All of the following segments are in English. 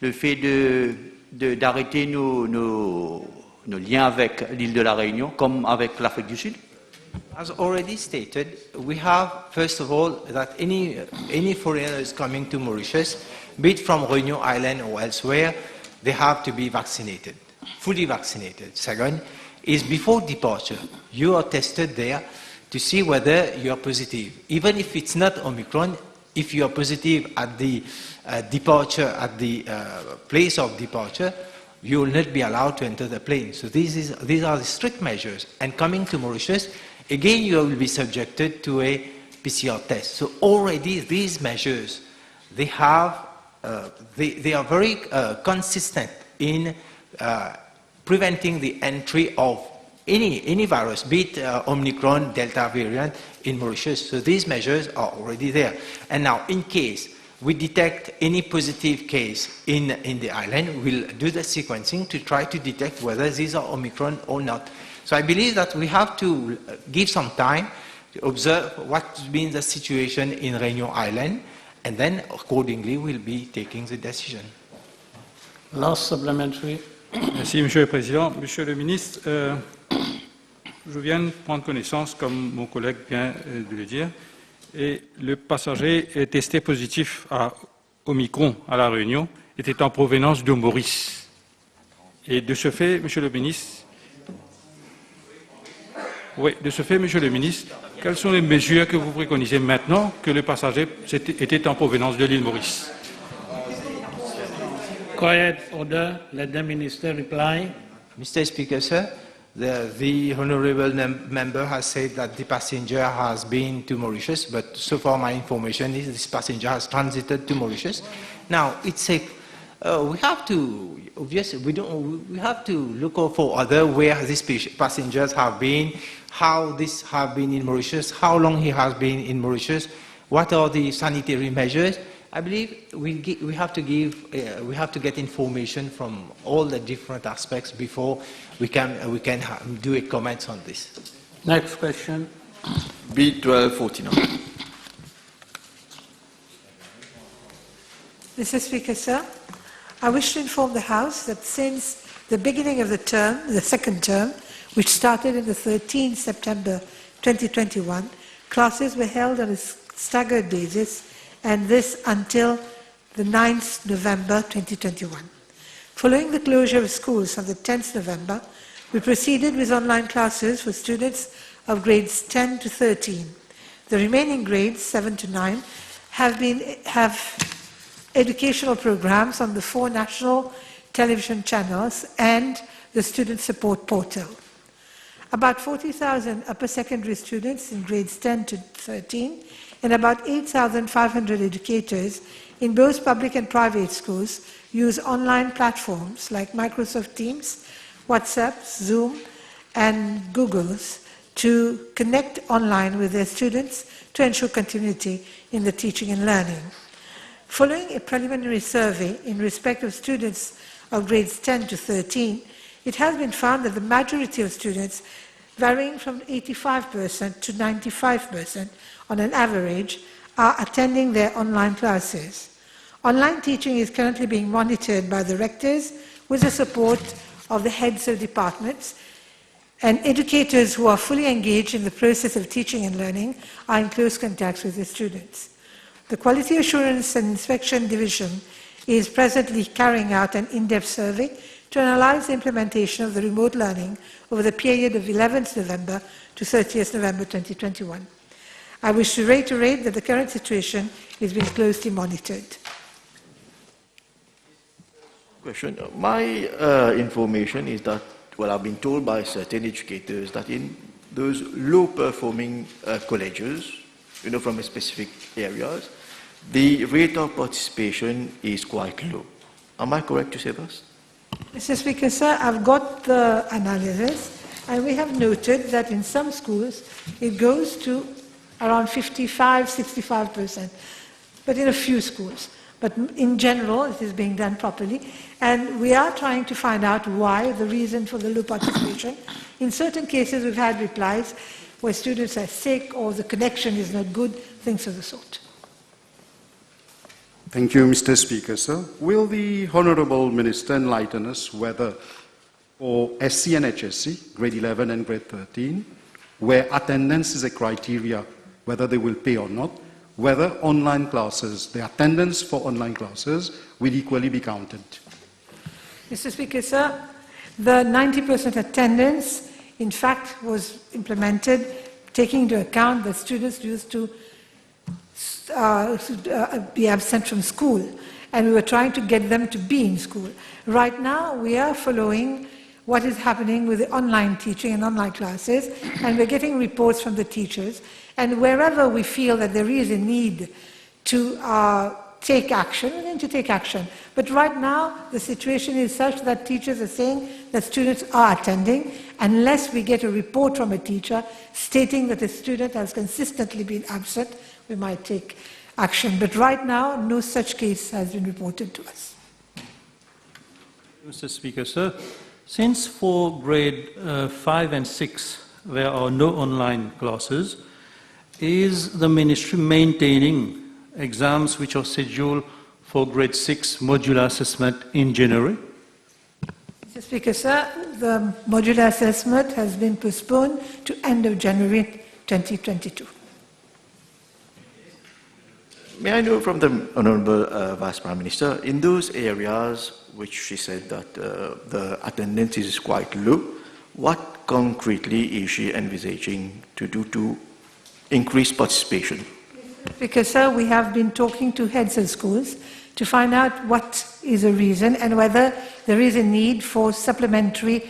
le fait d'arrêter nos liens avec l'île de la Réunion, comme avec l'Afrique du Sud? As already stated, we have, first of all, that any foreigners coming to Mauritius, be it from Réunion Island or elsewhere, they have to be vaccinated, fully vaccinated. Second is before departure, you are tested there to see whether you are positive. Even if it's not Omicron, if you are positive at the departure, at the place of departure, you will not be allowed to enter the plane. So these are the strict measures. And coming to Mauritius, again, you will be subjected to a PCR test. So already these measures, they are very consistent in preventing the entry of any virus, be it Omicron, Delta variant in Mauritius. So these measures are already there. And now, in case we detect any positive case in the island, we'll do the sequencing to try to detect whether these are Omicron or not. So I believe that we have to give some time to observe what's been the situation in Réunion Island, and then accordingly we'll be taking the decision. Last supplementary. Merci, Monsieur le Président. Monsieur le Ministre, je viens de prendre connaissance, comme mon collègue vient de le dire, et le passager est testé positif à Omicron à La Réunion, était en provenance de Maurice. Et de ce fait, Monsieur le Ministre, quelles sont les mesures que vous préconisez maintenant que le passager était en provenance de l'île Maurice? Quiet order. Let the Minister reply. Mr. Speaker, sir, the honourable member has said that the passenger has been to Mauritius, but so far my information is this passenger has transited to Mauritius. Now, it's a we have to obviously we have to look for other where these passengers have been, how this have been in Mauritius, how long he has been in Mauritius, what are the sanitary measures. I believe we have to get information from all the different aspects before we can do a comment on this. Next question. B1249. Mr. Speaker, sir, I wish to inform the House that since the beginning of the term, the second term, which started on the 13th September 2021, classes were held on a staggered basis, and this until the 9th November 2021. Following the closure of schools on the 10th November, we proceeded with online classes for students of grades 10 to 13. The remaining grades, 7 to 9, have educational programs on the 4 national television channels and the student support portal. About 40,000 upper secondary students in grades 10 to 13 and about 8,500 educators in both public and private schools use online platforms like Microsoft Teams, WhatsApp, Zoom, and Google's to connect online with their students to ensure continuity in the teaching and learning. Following a preliminary survey in respect of students of grades 10 to 13, it has been found that the majority of students, varying from 85% to 95% on an average, are attending their online classes. Online teaching is currently being monitored by the rectors with the support of the heads of departments, and educators who are fully engaged in the process of teaching and learning are in close contact with the students. The Quality Assurance and Inspection Division is presently carrying out an in-depth survey to analyze the implementation of the remote learning over the period of 11th November to 30th November 2021. I wish to reiterate that the current situation is being closely monitored. Question. My information is that, well, I've been told by certain educators that in those low-performing colleges, from specific areas, the rate of participation is quite low. Am I correct to say this? Mr. Speaker, sir, I've got the analysis, and we have noted that in some schools it goes to around 55–65%, but in a few schools. But in general, it is being done properly, and we are trying to find out why, the reason for the low participation. In certain cases, we've had replies where students are sick or the connection is not good, things of the sort. Thank you, Mr. Speaker, sir. Will the Honourable Minister enlighten us whether for SC and HSC, grade 11 and grade 13, where attendance is a criteria, whether they will pay or not, whether online classes, the attendance for online classes will equally be counted? Mr. Speaker, sir, the 90% attendance, in fact, was implemented taking into account that students used to be absent from school, and we were trying to get them to be in school. Right now, we are following what is happening with the online teaching and online classes, and we're getting reports from the teachers, and wherever we feel that there is a need to take action, we're going to take action. But right now, the situation is such that teachers are saying that students are attending, unless we get a report from a teacher stating that a student has consistently been absent, we might take action. But right now, no such case has been reported to us. Mr. Speaker, sir, since for grade 5 and 6 there are no online classes, is the ministry maintaining exams which are scheduled for grade 6 modular assessment in January? Mr. Speaker, sir, the modular assessment has been postponed to end of January 2022. May I know from the Honourable Vice Prime Minister, in those areas which she said that the attendance is quite low, what concretely is she envisaging to do to increase participation? Because, sir, we have been talking to heads of schools to find out what is the reason and whether there is a need for supplementary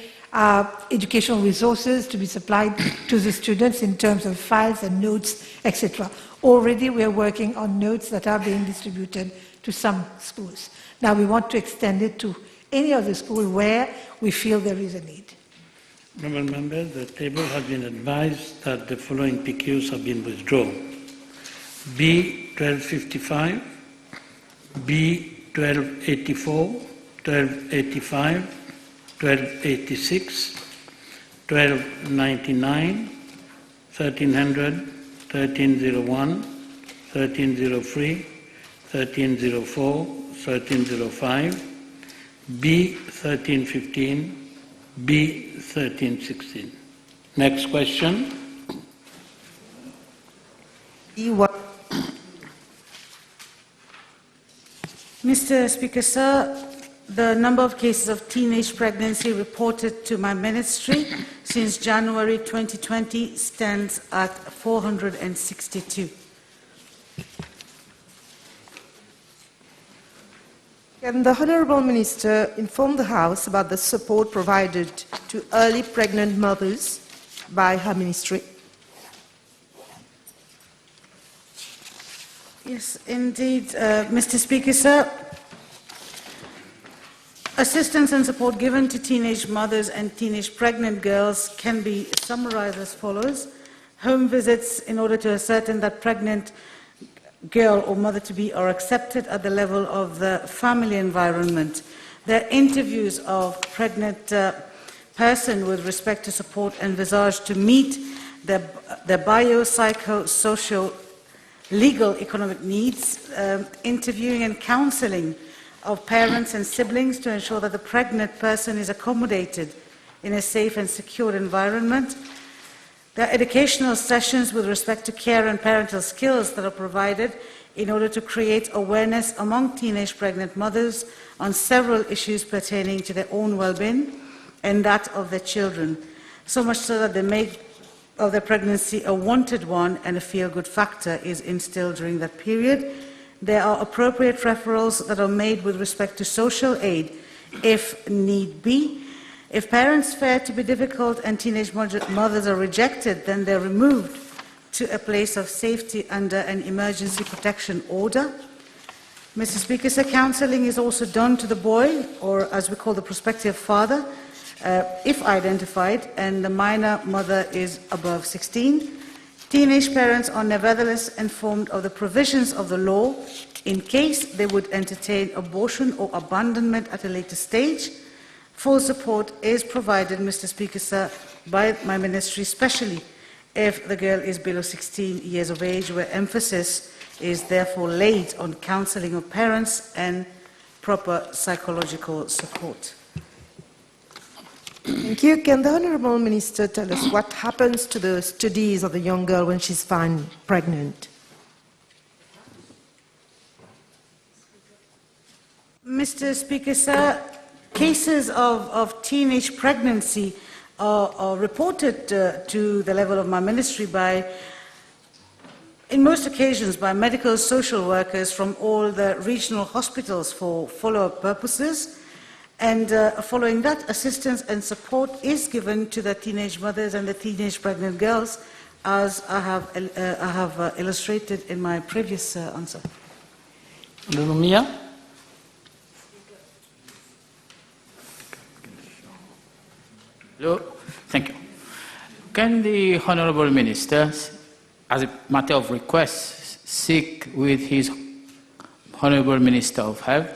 educational resources to be supplied to the students in terms of files and notes, etc. Already we are working on notes that are being distributed to some schools. Now we want to extend it to any other school where we feel there is a need. Honourable Member, the table has been advised that the following PQs have been withdrawn. B 1255, B 1284, 1285, 1286, 1299, 1300, 1301, 1303, 1304, 1305, B 1315, B 1316. Next question. Mr. Speaker, sir, the number of cases of teenage pregnancy reported to my ministry since January 2020 stands at 462. Can the Honourable Minister inform the House about the support provided to early pregnant mothers by her ministry? Yes, indeed, Mr. Speaker, sir. Assistance and support given to teenage mothers and teenage pregnant girls can be summarized as follows. Home visits in order to ascertain that pregnant girl or mother-to-be are accepted at the level of the family environment. There are interviews of pregnant person with respect to support envisaged to meet their biopsychosocial, legal, economic needs, interviewing and counseling of parents and siblings to ensure that the pregnant person is accommodated in a safe and secure environment. There are educational sessions with respect to care and parental skills that are provided in order to create awareness among teenage pregnant mothers on several issues pertaining to their own well-being and that of their children, so much so that they make of their pregnancy a wanted one and a feel-good factor is instilled during that period. There are appropriate referrals that are made with respect to social aid if need be. If parents fare to be difficult and teenage mothers are rejected, then they're removed to a place of safety under an emergency protection order. Mr. Speaker, sir, counselling is also done to the boy, or as we call the prospective father, if identified, and the minor mother is above 16. Teenage parents are nevertheless informed of the provisions of the law in case they would entertain abortion or abandonment at a later stage. Full support is provided, Mr. Speaker, sir, by my ministry, especially if the girl is below 16 years of age, where emphasis is therefore laid on counselling of parents and proper psychological support. Thank you. Can the Honourable Minister tell us what happens to the studies of the young girl when she's found pregnant? Mr. Speaker, sir, cases of teenage pregnancy are reported to the level of my ministry in most occasions by medical social workers from all the regional hospitals for follow-up purposes. And following that, assistance and support is given to the teenage mothers and the teenage pregnant girls, as I have illustrated in my previous answer. Hello, thank you. Can the Honourable Minister, as a matter of request, seek with his Honourable Minister of Health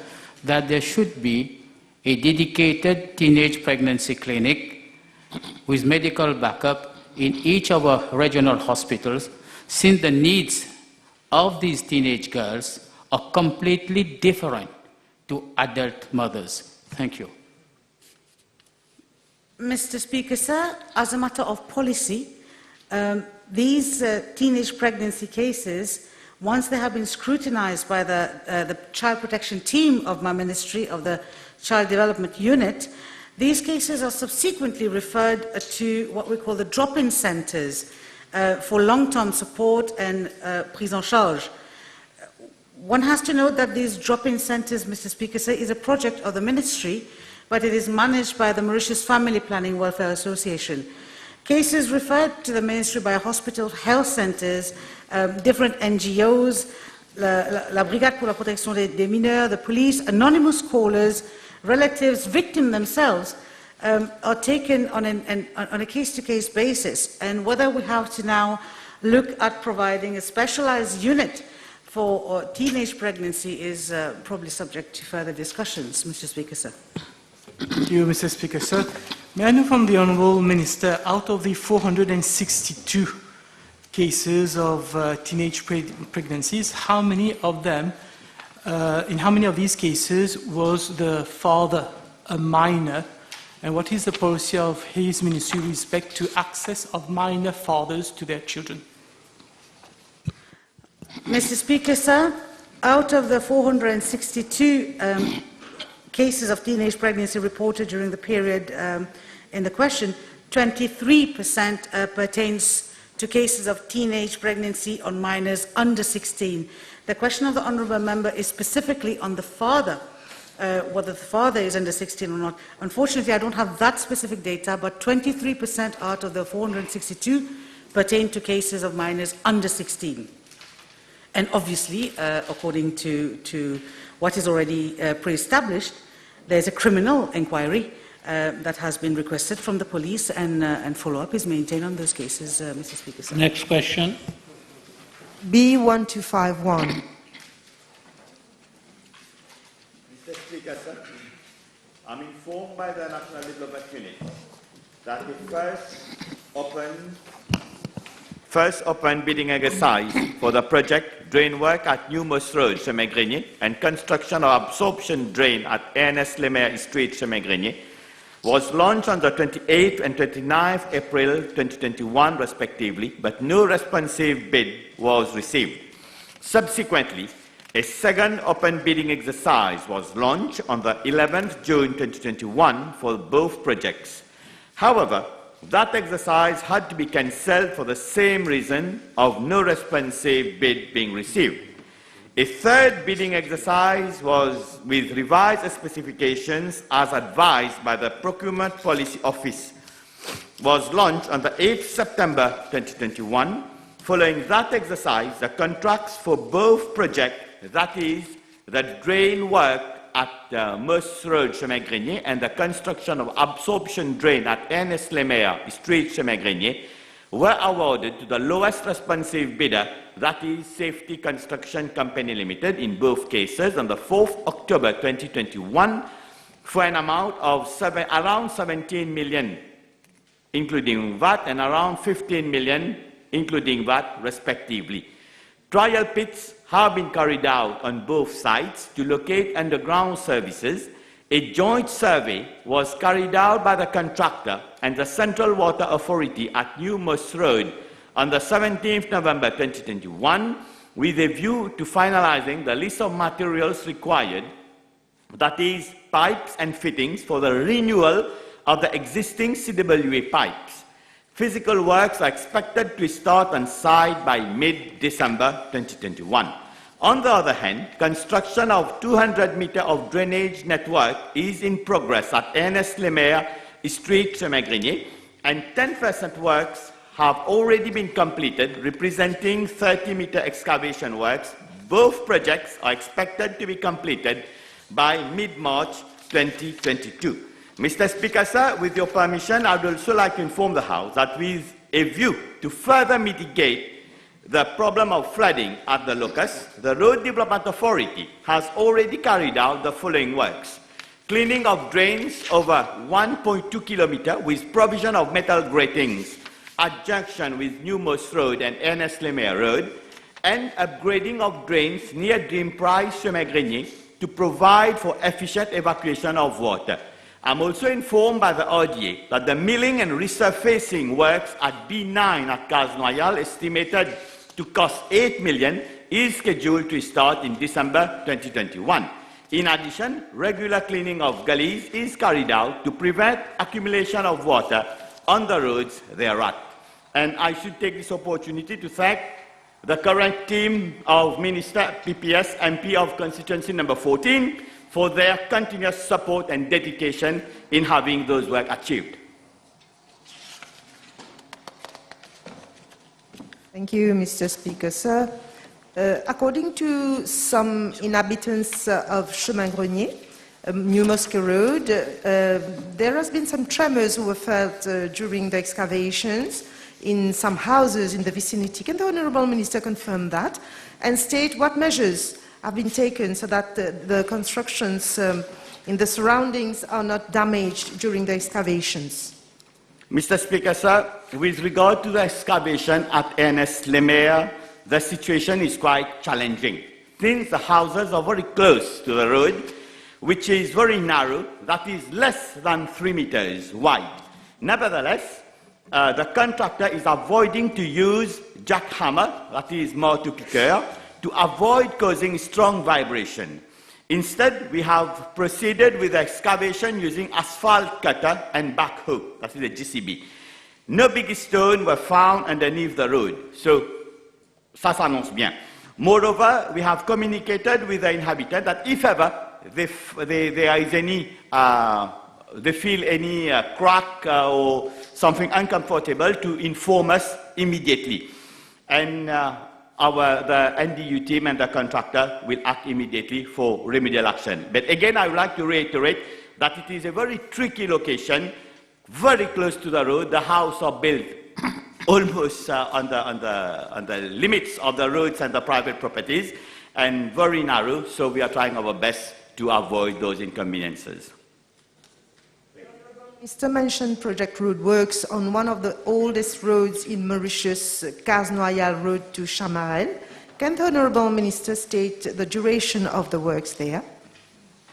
that there should be a dedicated teenage pregnancy clinic with medical backup in each of our regional hospitals, since the needs of these teenage girls are completely different to adult mothers? Thank you. Mr. Speaker, sir, as a matter of policy, these teenage pregnancy cases, once they have been scrutinised by the child protection team of my ministry, of the Child Development Unit, these cases are subsequently referred to what we call the drop-in centres for long-term support and prise en charge. One has to note that these drop-in centres, Mr. Speaker, sir, is a project of the ministry, but it is managed by the Mauritius Family Planning Welfare Association. Cases referred to the ministry by hospitals, health centres, different NGOs, la Brigade pour la protection des mineurs, the police, anonymous callers, relatives, victims themselves, are taken on a case-to-case basis. And whether we have to now look at providing a specialised unit for teenage pregnancy is probably subject to further discussions, Mr. Speaker, sir. Thank you, Mr. Speaker, sir. May I know from the Honourable Minister, out of the 462 cases of teenage pregnancies, how many of them, in how many of these cases was the father a minor, and what is the policy of his ministry with respect to access of minor fathers to their children? Mr. Speaker, sir, out of the 462 cases of teenage pregnancy reported during the period in the question, 23% pertains to cases of teenage pregnancy on minors under 16. The question of the Honourable Member is specifically on the father, whether the father is under 16 or not. Unfortunately, I don't have that specific data, but 23% out of the 462 pertain to cases of minors under 16. And obviously, according to what is already pre-established, there's a criminal inquiry that has been requested from the police, and follow-up is maintained on those cases, Mr. Speaker. Sir. Next question. B1251. Mr. Speaker, sir, I'm informed by the National Development Unit that the first open bidding exercise for the project drain work at New Moss Road, Chemin-Grenier, and construction of absorption drain at Ernest Lemaire Street, Chemin-Grenier, was launched on the 28th and 29th April 2021, respectively, but no responsive bid was received. Subsequently, a second open bidding exercise was launched on the 11th June 2021 for both projects. However, that exercise had to be cancelled for the same reason of no responsive bid being received. A third bidding exercise was with revised specifications as advised by the Procurement Policy Office was launched on the 8th September 2021. Following that exercise, the contracts for both projects, that is, the drain work at Moss Road, Chemin-Grenier, and the construction of absorption drain at Ernest Lemaire Street, Chemin-Grenier, were awarded to the lowest responsive bidder, that is Safety Construction Company Limited, in both cases on the 4th October 2021 for an amount of around 17 million, including VAT, and around 15 million, including VAT, respectively. Trial pits have been carried out on both sites to locate underground services. A joint survey was carried out by the contractor and the Central Water Authority at New Moss Road on the 17th November 2021 with a view to finalizing the list of materials required, that is, pipes and fittings for the renewal of the existing CWA pipes. Physical works are expected to start on site by mid-December 2021. On the other hand, construction of 200 meters of drainage network is in progress at Ernest Lemaire Street, Chemin-Grenier, and 10% works have already been completed, representing 30-meter excavation works. Both projects are expected to be completed by mid-March 2022. Mr. Speaker, sir, with your permission, I would also like to inform the House that with a view to further mitigate the problem of flooding at the locus, the Road Development Authority has already carried out the following works: cleaning of drains over 1.2 kilometers with provision of metal gratings at junction with New Moss Road and Ernest Lemaire Road, and upgrading of drains near Dream Price, Chemin-Grenier, to provide for efficient evacuation of water. I'm also informed by the RDA that the milling and resurfacing works at B9 at Casnoyal, estimated to cost 8 million, is scheduled to start in December 2021. In addition, regular cleaning of gullies is carried out to prevent accumulation of water on the roads thereat. And I should take this opportunity to thank the current team of Minister PPS MP of constituency number 14 for their continuous support and dedication in having those work achieved. Thank you, Mr. Speaker, sir. According to some inhabitants of Chemin-Grenier, New Mosque Road, there has been some tremors who were felt during the excavations in some houses in the vicinity. Can the Honourable Minister confirm that and state what measures have been taken so that the constructions in the surroundings are not damaged during the excavations? Mr. Speaker, sir, with regard to the excavation at Ernest Lemaire, the situation is quite challenging. Since the houses are very close to the road, which is very narrow, that is less than 3 meters wide. Nevertheless, the contractor is avoiding to use jackhammer, that is mortar piqueur, to avoid causing strong vibration. Instead, we have proceeded with the excavation using asphalt cutter and backhoe, that is the GCB. No big stone were found underneath the road, so ça s'annonce bien. Moreover, we have communicated with the inhabitants that if ever there is any, they feel any crack or something uncomfortable, to inform us immediately. And the NDU team and the contractor will act immediately for remedial action. But again, I would like to reiterate that it is a very tricky location, very close to the road. The houses are built almost on the limits of the roads and the private properties, and very narrow, so we are trying our best to avoid those inconveniences. Mr. mentioned Project Road works on one of the oldest roads in Mauritius, Casnoyal Road to Chamarel. Can the Honourable Minister state the duration of the works there?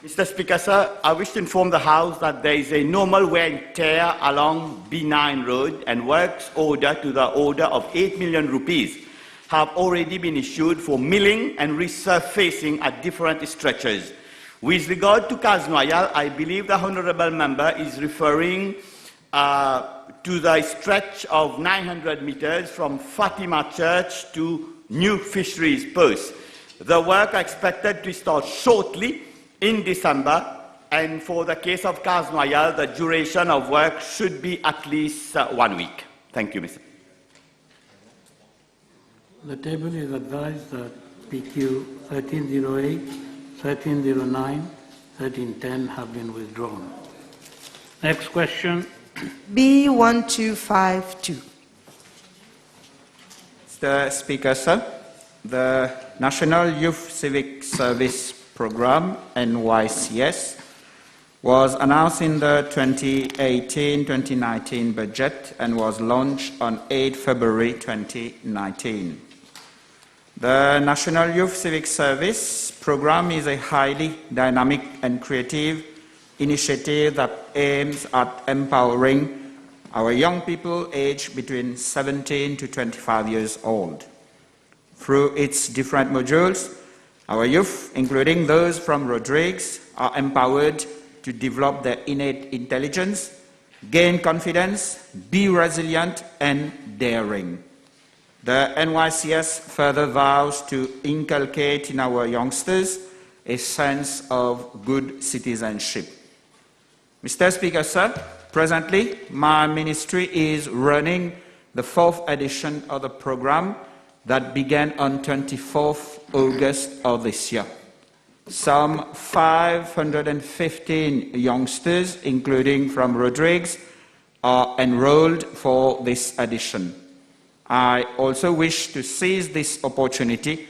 Mr. Speaker, sir, I wish to inform the House that there is a normal wear and tear along B9 Road, and works order to the order of 8 million rupees have already been issued for milling and resurfacing at different stretches. With regard to Casnoyal, I believe the Honourable Member is referring to the stretch of 900 meters from Fatima Church to New Fisheries Post. The work is expected to start shortly in December, and for the case of Casnoyal, the duration of work should be at least 1 week. Thank you, Mr. The table is advised that PQ 1308, 1309, 1310 have been withdrawn. Next question. B1252. Mr. Speaker, sir, the National Youth Civic Service Program, NYCS, was announced in the 2018-2019 budget and was launched on 8 February 2019. The National Youth Civic Service program is a highly dynamic and creative initiative that aims at empowering our young people aged between 17 to 25 years old. Through its different modules, our youth, including those from Rodrigues, are empowered to develop their innate intelligence, gain confidence, be resilient and daring. The NYCS further vows to inculcate in our youngsters a sense of good citizenship. Mr. Speaker, sir, presently my ministry is running the 4th edition of the program that began on 24th August of this year. Some 515 youngsters, including from Rodrigues, are enrolled for this edition. I also wish to seize this opportunity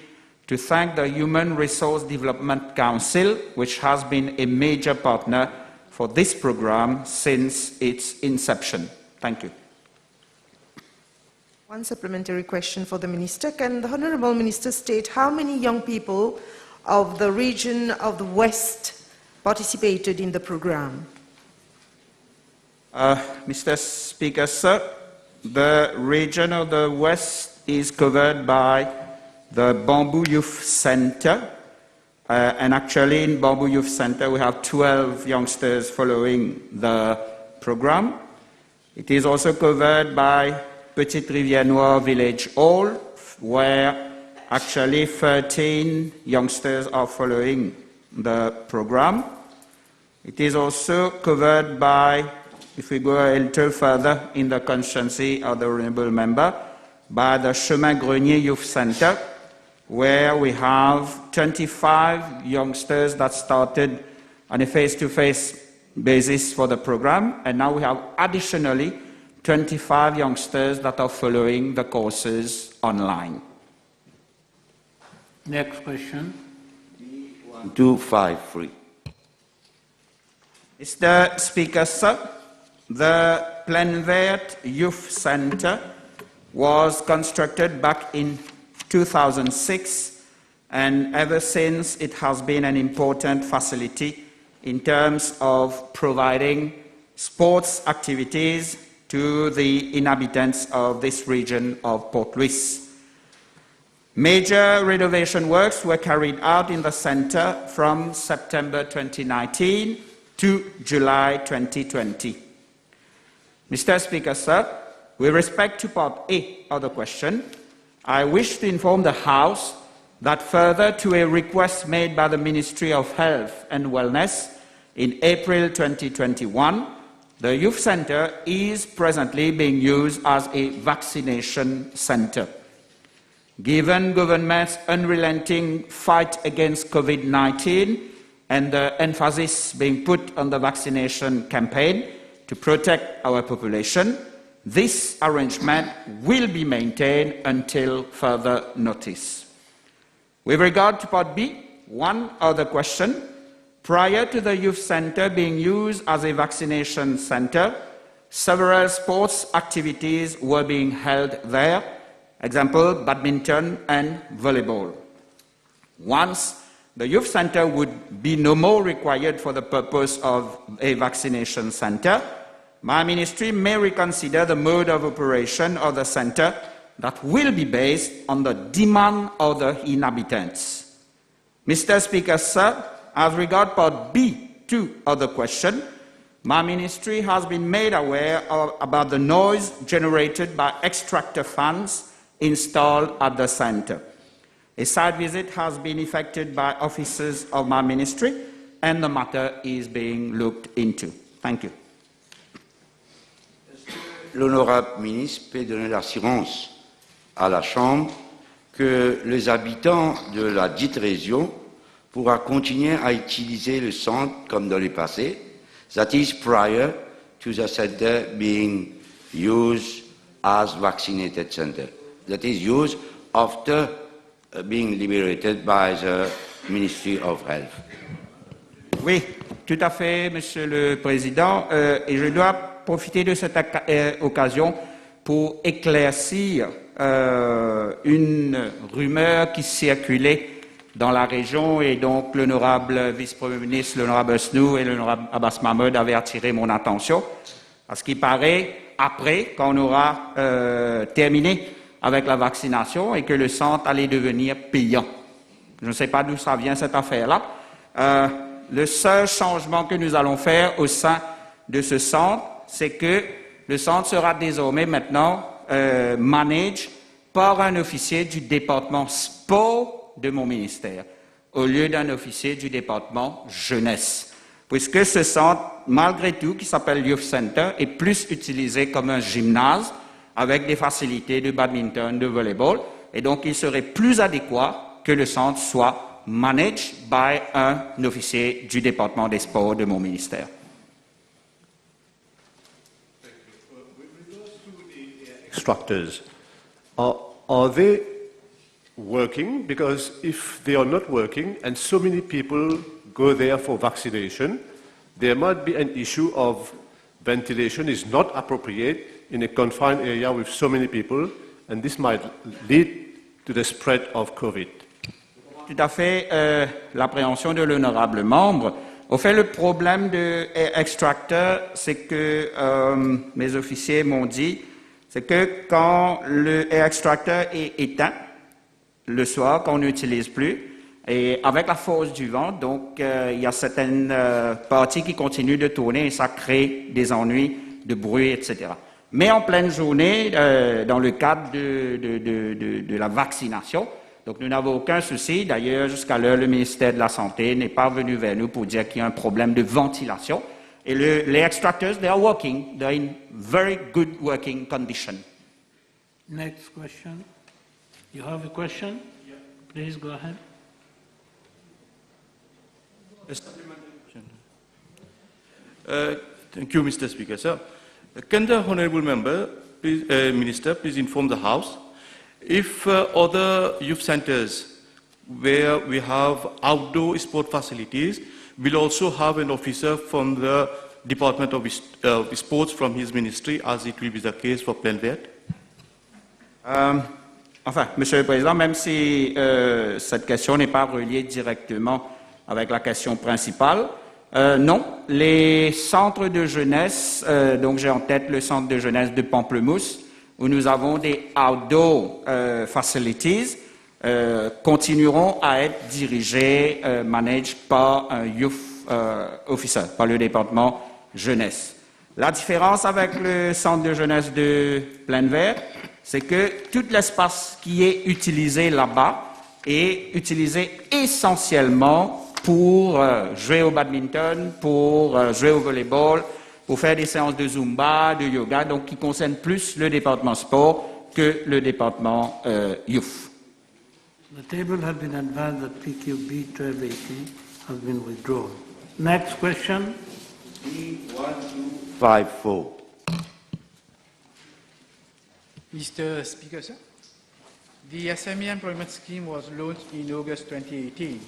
to thank the Human Resource Development Council, which has been a major partner for this program since its inception. Thank you. One supplementary question for the Minister. Can the Honourable Minister state how many young people of the region of the West participated in the program? Mr. Speaker, sir, the region of the West is covered by the Bamboo Youth Center, and actually in Bamboo Youth Center we have 12 youngsters following the program. It is also covered by Petite Rivière Noire Village Hall, where actually 13 youngsters are following the program. It is also covered by, if we go a little further in the constituency of the honourable member, by the Chemin Grenier Youth Center, where we have 25 youngsters that started on a face-to-face basis for the program, and now we have additionally 25 youngsters that are following the courses online. Next question. 253. Mr. Speaker, sir, the Plainvert Youth Center was constructed back in 2006, and ever since it has been an important facility in terms of providing sports activities to the inhabitants of this region of Port Louis. Major renovation works were carried out in the center from September 2019 to July 2020. Mr. Speaker, sir, with respect to Part A of the question, I wish to inform the House that further to a request made by the Ministry of Health and Wellness in April 2021, the Youth Center is presently being used as a vaccination center. Given government's unrelenting fight against COVID-19 and the emphasis being put on the vaccination campaign to protect our population, this arrangement will be maintained until further notice. With regard to Part B, one other question. Prior to the youth center being used as a vaccination center, several sports activities were being held there, example, badminton and volleyball. Once the youth center would be no more required for the purpose of a vaccination center, my ministry may reconsider the mode of operation of the center that will be based on the demand of the inhabitants. Mr. Speaker, sir, as regards Part B2 of the question, my ministry has been made aware about the noise generated by extractor fans installed at the center. A site visit has been effected by officers of my ministry, and the matter is being looked into. Thank you. L'honorable ministre peut donner l'assurance à la Chambre que les habitants de la dite région pourra continuer à utiliser le centre comme dans le passé, that is prior to the center being used as vaccinated center. That is used after being liberated by the Ministry of Health. Oui, tout à fait, Monsieur le Président, et je dois profiter de cette occasion pour éclaircir une rumeur qui circulait dans la région, et donc l'honorable vice-premier ministre, l'honorable Snou et l'honorable Abbas Mahmoud avaient attiré mon attention. À ce qui paraît, après, quand on aura terminé avec la vaccination et que le centre allait devenir payant. Je ne sais pas d'où ça vient cette affaire-là. Le seul changement que nous allons faire au sein de ce centre, c'est que le centre sera désormais maintenant managé par un officier du département sport de mon ministère, au lieu d'un officier du département jeunesse. Puisque ce centre, malgré tout, qui s'appelle Youth Center, est plus utilisé comme un gymnase avec des facilités de badminton, de volleyball, et donc il serait plus adéquat que le centre soit managed by un officier du département des sports de mon ministère. Instructors, are they working? Because if they are not working and so many people go there for vaccination, there might be an issue of ventilation is not appropriate in a confined area with so many people, and this might lead to the spread of COVID. Tout à fait l'appréhension de l'honorable membre. Au fait, le problème de Air Extractor, c'est que mes officiers m'ont dit, c'est que quand le Air Extractor est éteint, le soir, quand on n'utilise plus, et avec la force du vent, donc il y a certaines parties qui continuent de tourner et ça crée des ennuis de bruit, etc. Mais en pleine journée, dans le cadre de la vaccination, donc nous n'avons aucun souci. D'ailleurs, jusqu'à l'heure, le ministère de la Santé n'est pas venu vers nous pour dire qu'il y a un problème de ventilation. Et les extractors, they are working. They're in very good working condition. Next question. You have a question? Yeah. Please go ahead. Thank you, Mr. Speaker. Sir, can the honourable member, please, minister, please inform the House if other youth centres where we have outdoor sport facilities will also have an officer from the Department of Sports from his ministry, as it will be the case for Plainvert? Enfin, Monsieur le Président, même si cette question n'est pas reliée directement avec la question principale, non, les centres de jeunesse, donc j'ai en tête le centre de jeunesse de Pamplemousse, où nous avons des outdoor facilities, continueront à être dirigés, managed par un youth officer, par le département jeunesse. La différence avec le centre de jeunesse de Plainvert, c'est que tout l'espace qui est utilisé là-bas est utilisé essentiellement pour jouer au badminton, pour jouer au volleyball, pour faire des séances de Zumba, de yoga, donc qui concernent plus le département sport que le département youth. The table has been advised that PQB 1280 has been withdrawn. Next question. B1254. Mr. Speaker, sir, the SME employment scheme was launched in August 2018.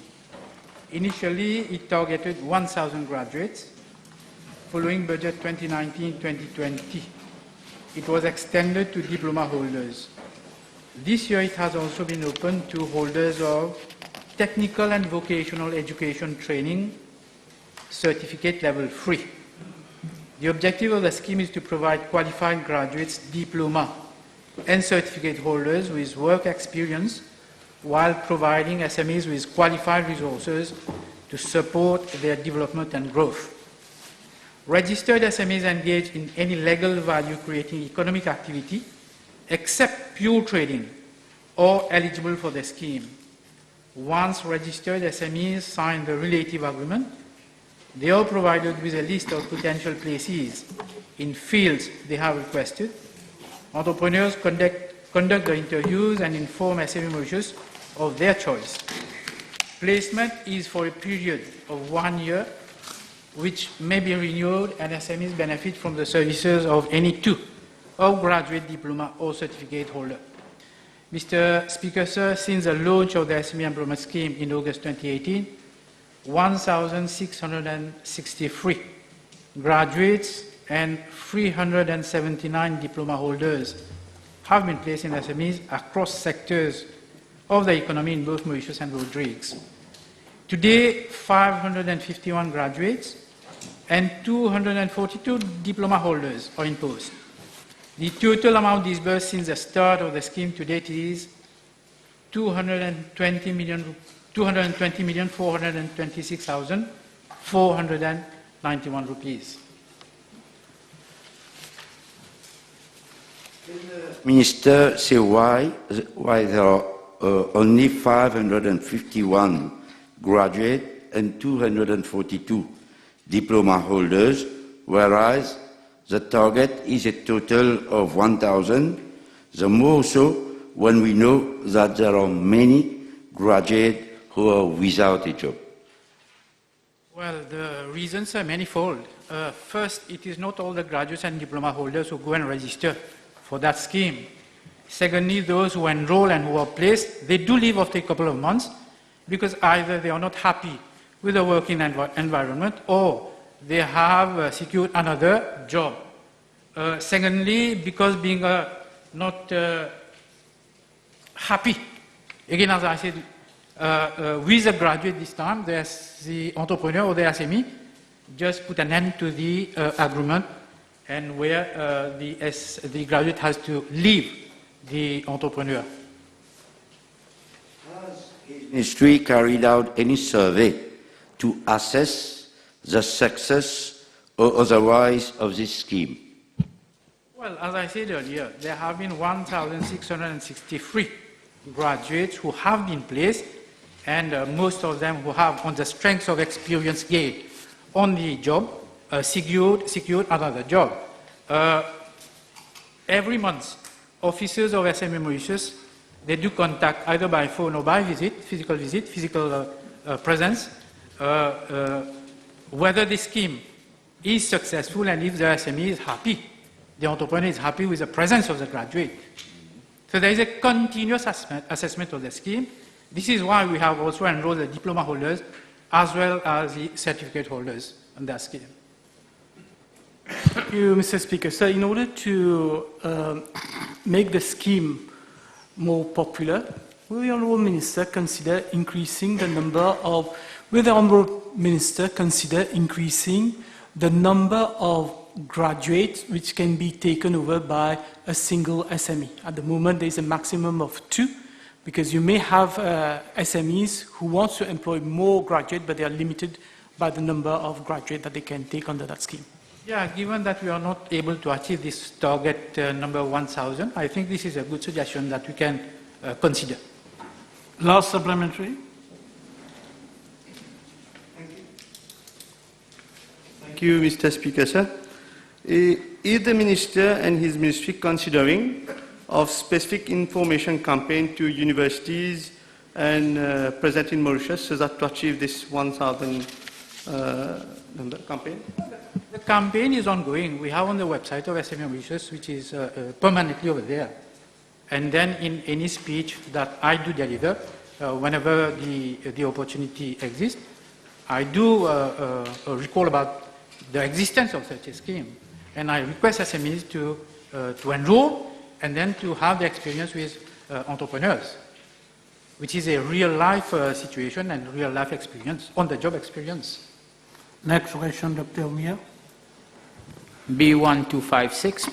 Initially, it targeted 1,000 graduates. Following budget 2019-2020, it was extended to diploma holders. This year, it has also been opened to holders of technical and vocational education training certificate level 3. The objective of the scheme is to provide qualified graduates, diploma and certificate holders with work experience while providing SMEs with qualified resources to support their development and growth. Registered SMEs engaged in any legal value-creating economic activity except pure trading are eligible for the scheme. Once registered SMEs sign the relative agreement, they are provided with a list of potential places in fields they have requested. Entrepreneurs conduct the interviews and inform SME Mauritius of their choice. Placement is for a period of 1 year, which may be renewed, and SMEs benefit from the services of any two of graduate diploma or certificate holder. Mr. Speaker, sir, since the launch of the SME employment scheme in August 2018, 1,663 graduates and 379 diploma holders have been placed in SMEs across sectors of the economy in both Mauritius and Rodrigues. Today, 551 graduates and 242 diploma holders are in post. The total amount disbursed since the start of the scheme to date is 220,426,491 rupees. Minister, say why there are only 551 graduate and 242 diploma holders, whereas the target is a total of 1,000, the more so when we know that there are many graduates who are without a job. Well, the reasons are manifold. First, it is not all the graduates and diploma holders who go and register for that scheme. Secondly, those who enroll and who are placed, they do leave after a couple of months because either they are not happy with the working environment or they have secured another job. Secondly, because being not happy, again as I said, with a graduate this time, the entrepreneur or the SME just put an end to the agreement and where the graduate has to leave the entrepreneur. Has the ministry carried out any survey to assess the success or otherwise of this scheme? Well, as I said earlier, there have been 1,663 graduates who have been placed, and most of them who have, on the strength of experience gained on the job, secured another job. Every month, officers of SME Mauritius, they do contact either by phone or by physical presence, whether the scheme is successful and if the SME is happy, the entrepreneur is happy with the presence of the graduate. So there is a continuous assessment of the scheme. This is why we have also enrolled the diploma holders as well as the certificate holders on that scheme. Thank you, Mr. Speaker. So in order to make the scheme more popular, will the Honourable Minister consider increasing the number of, graduates which can be taken over by a single SME? At the moment, there is a maximum of 2, because you may have SMEs who want to employ more graduates, but they are limited by the number of graduates that they can take under that scheme. Yeah, given that we are not able to achieve this target number 1,000, I think this is a good suggestion that we can consider. Last supplementary. Thank you, Mr. Speaker, sir. Is the Minister and his ministry considering of specific information campaign to universities and present in Mauritius so that to achieve this 1,000 number campaign? The campaign is ongoing. We have on the website of SME Mauritius, which is permanently over there. And then in any speech that I do deliver, whenever the opportunity exists, I do recall about the existence of such a scheme. And I request SMEs to enroll and then to have the experience with entrepreneurs, which is a real-life situation and real-life experience, on-the-job experience. Next question, Dr. Omia. B1256.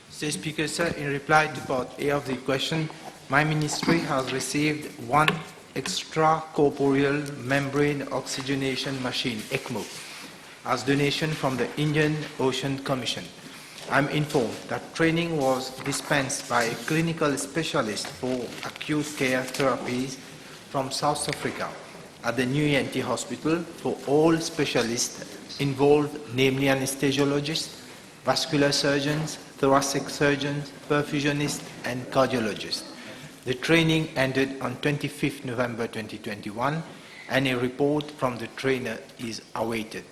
Mr. Speaker, sir, in reply to part A of the question, my ministry has received 1 extracorporeal membrane oxygenation machine, ECMO, as donation from the Indian Ocean Commission. I'm informed that training was dispensed by a clinical specialist for acute care therapies from South Africa at the New ENT Hospital for all specialists involved, namely anesthesiologists, vascular surgeons, thoracic surgeons, perfusionists, and cardiologists. The training ended on 25th November 2021, and a report from the trainer is awaited.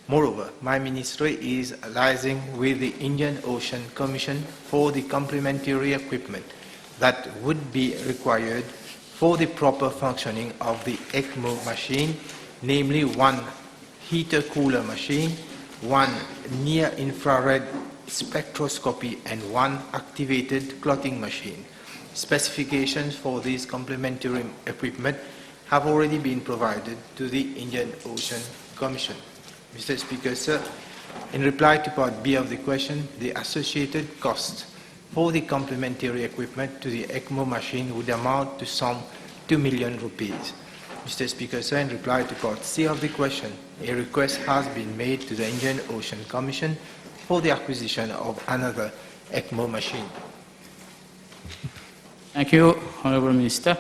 Moreover, my ministry is liaising with the Indian Ocean Commission for the complementary equipment that would be required for the proper functioning of the ECMO machine, namely 1 heater-cooler machine, one near-infrared spectroscopy, and one activated clotting machine. Specifications for these complementary equipment have already been provided to the Indian Ocean Commission. Mr. Speaker, sir, in reply to Part B of the question, the associated cost for the complementary equipment to the ECMO machine would amount to some 2 million rupees. Mr. Speaker, sir, in reply to Part C of the question, a request has been made to the Indian Ocean Commission for the acquisition of another ECMO machine. Thank you, Honourable Minister.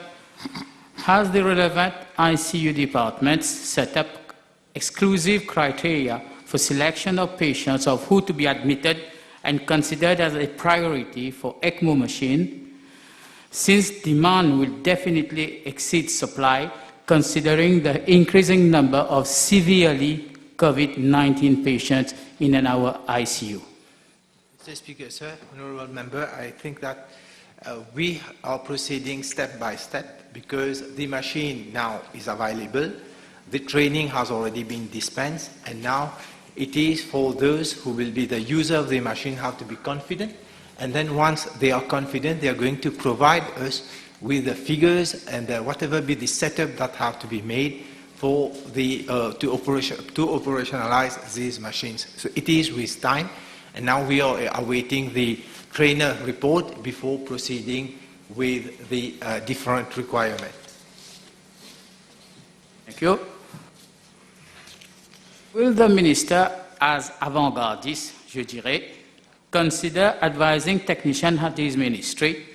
Has the relevant ICU departments set up exclusive criteria for selection of patients of who to be admitted and considered as a priority for ECMO machine, since demand will definitely exceed supply, considering the increasing number of severely COVID-19 patients in our ICU? Mr. Speaker, sir, Honourable Member, I think that we are proceeding step by step because the machine now is available, the training has already been dispensed, and now it is for those who will be the user of the machine have to be confident, and then once they are confident, they are going to provide us with the figures and whatever be the setup that have to be made for the to operationalize these machines. So it is with time, and now we are awaiting the trainer report before proceeding with the different requirements. Thank you. Will the Minister, as avant-gardiste, je dirais, consider advising technicians at his ministry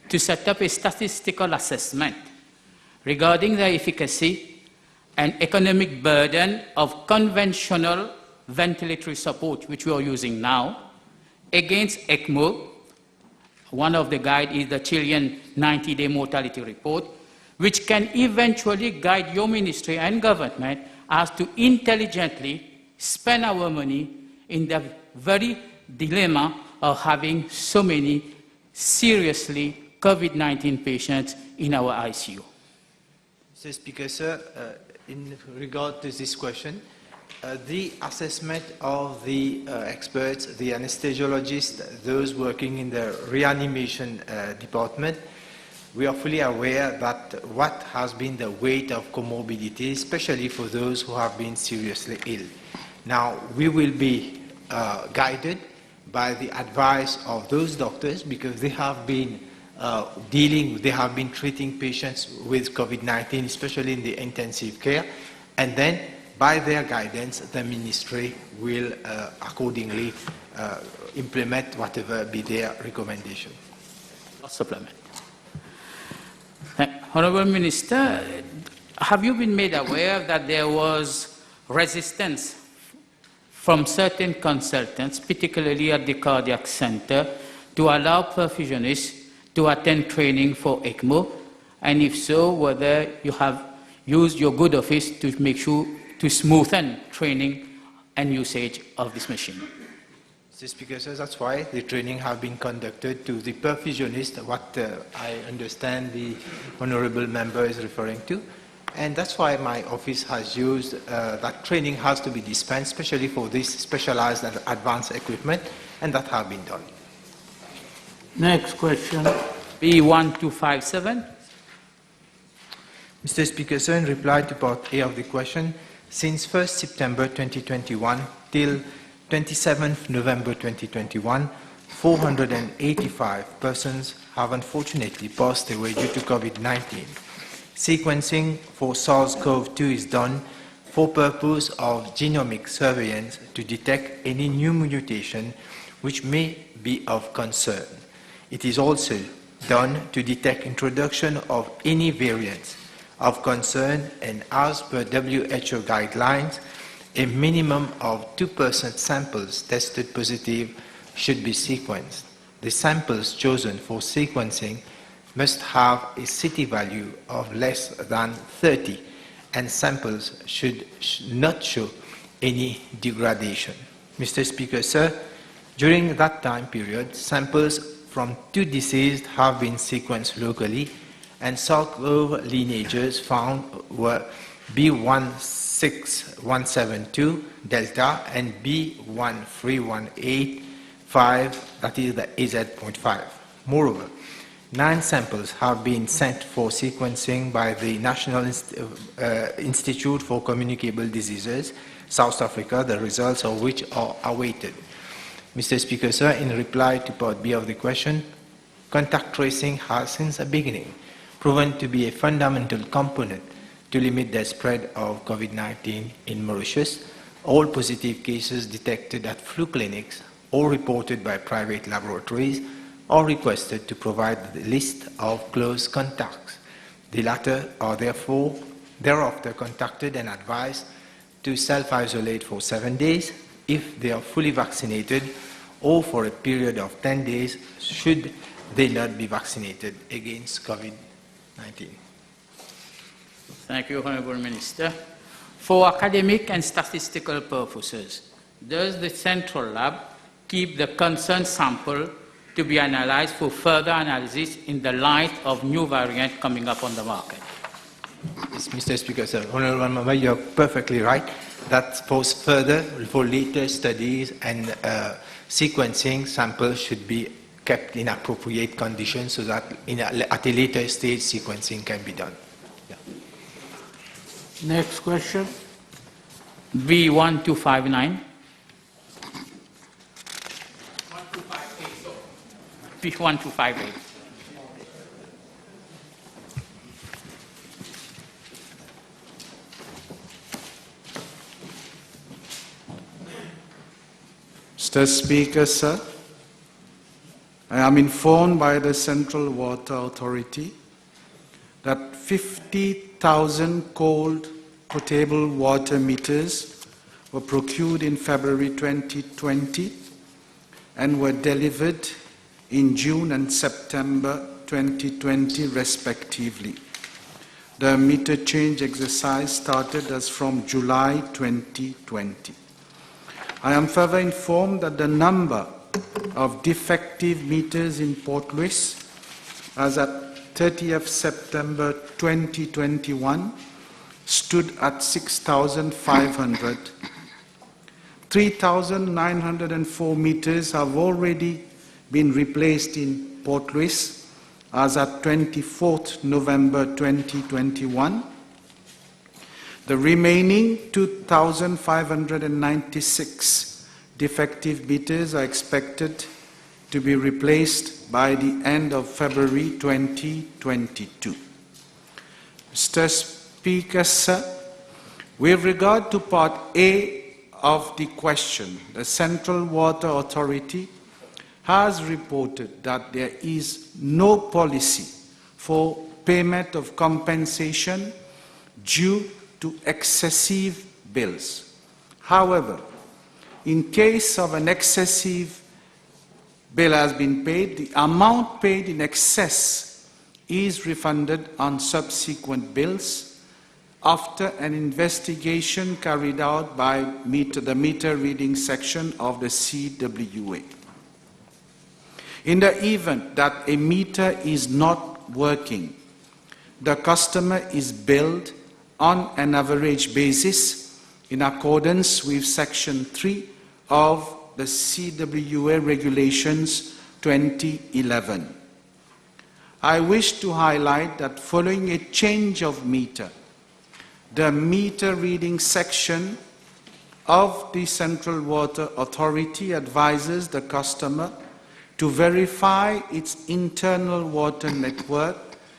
to set up a statistical assessment regarding the efficacy and economic burden of conventional ventilatory support, which we are using now, against ECMO? One of the guides is the Chilean 90-day mortality report, which can eventually guide your ministry and government as to intelligently spend our money in the very dilemma of having so many seriously COVID-19 patients in our ICU. Mr. Speaker, sir, in regard to this question, the assessment of the experts, the anesthesiologists, those working in the reanimation department, we are fully aware that what has been the weight of comorbidity, especially for those who have been seriously ill. Now, we will be guided by the advice of those doctors because they have been they have been treating patients with COVID-19, especially in the intensive care, and then by their guidance, the ministry will accordingly implement whatever be their recommendation. Supplement. Honourable Minister, have you been made aware that there was resistance from certain consultants, particularly at the cardiac center, to allow perfusionists to attend training for ECMO? And if so, whether you have used your good office to make sure to smoothen training and usage of this machine? Mr. Speaker, sir, that's why the training have been conducted to the perfusionist, what I understand the honourable member is referring to. And that's why my office has used that training has to be dispensed, especially for this specialized and advanced equipment, and that have been done. Next question. B1257. Mr. Speaker, sir, in reply to Part A of the question, since 1st September 2021 till 27th November 2021, 485 persons have unfortunately passed away due to COVID-19. Sequencing for SARS-CoV-2 is done for purpose of genomic surveillance to detect any new mutation which may be of concern. It is also done to detect introduction of any variants of concern, and as per WHO guidelines, a minimum of 2% samples tested positive should be sequenced. The samples chosen for sequencing must have a CT value of less than 30, and samples should not show any degradation. Mr. Speaker, sir, during that time period, samples from 2 deceased have been sequenced locally, and SARS-CoV lineages found were B17 6172 delta and B13185, that is the AZ.5. Moreover, 9 samples have been sent for sequencing by the National Institute for Communicable Diseases, South Africa, the results of which are awaited. Mr. Speaker, sir, in reply to Part B of the question, contact tracing has since the beginning proven to be a fundamental component to limit the spread of COVID-19 in Mauritius. All positive cases detected at flu clinics or reported by private laboratories are requested to provide the list of close contacts. The latter are therefore thereafter contacted and advised to self-isolate for 7 days if they are fully vaccinated, or for a period of 10 days should they not be vaccinated against COVID-19. Thank you, Honourable Minister. For academic and statistical purposes, does the Central Lab keep the concerned sample to be analysed for further analysis in the light of new variants coming up on the market? Yes, Mr. Speaker, sir. Honourable Member, you are perfectly right. That for further, for later studies and sequencing, samples should be kept in appropriate conditions so that at a later stage sequencing can be done. Yeah. Next question. B1259. B1258. Mr. Speaker, sir, I am informed by the Central Water Authority that 50,000 cold potable water meters were procured in February 2020 and were delivered in June and September 2020 respectively. The meter change exercise started as from July 2020. I am further informed that the number of defective meters in Port Louis as at 30th September 2021 stood at 6,500. 3,904 meters have already been replaced in Port Louis as at 24th November 2021. The remaining 2,596 defective meters are expected to be replaced by the end of February 2022. Mr. Speaker, sir, with regard to Part A of the question, the Central Water Authority has reported that there is no policy for payment of compensation due to excessive bills. However, in case of an excessive bill has been paid, the amount paid in excess is refunded on subsequent bills after an investigation carried out by the meter reading section of the CWA. In the event that a meter is not working, the customer is billed on an average basis in accordance with Section 3 of the CWA Regulations 2011. I wish to highlight that following a change of meter, the meter reading section of the Central Water Authority advises the customer to verify its internal water network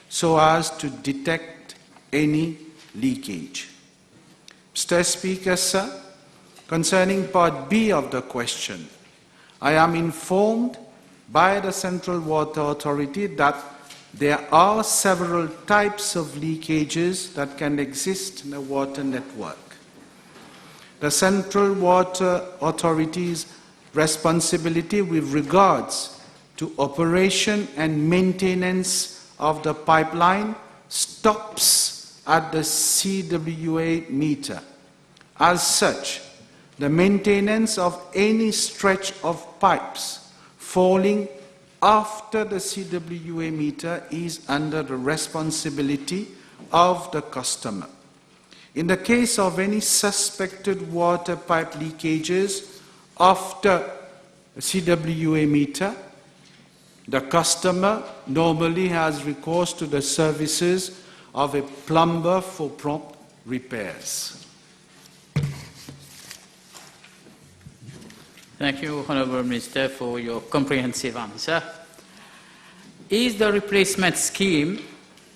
so as to detect any leakage. Mr. Speaker, sir, concerning Part B of the question, I am informed by the Central Water Authority that there are several types of leakages that can exist in a water network. The Central Water Authority's responsibility with regards to operation and maintenance of the pipeline stops at the CWA meter. As such, the maintenance of any stretch of pipes falling after the CWA meter is under the responsibility of the customer. In the case of any suspected water pipe leakages after a CWA meter, the customer normally has recourse to the services of a plumber for prompt repairs. Thank you, Honourable Minister, for your comprehensive answer. Is the replacement scheme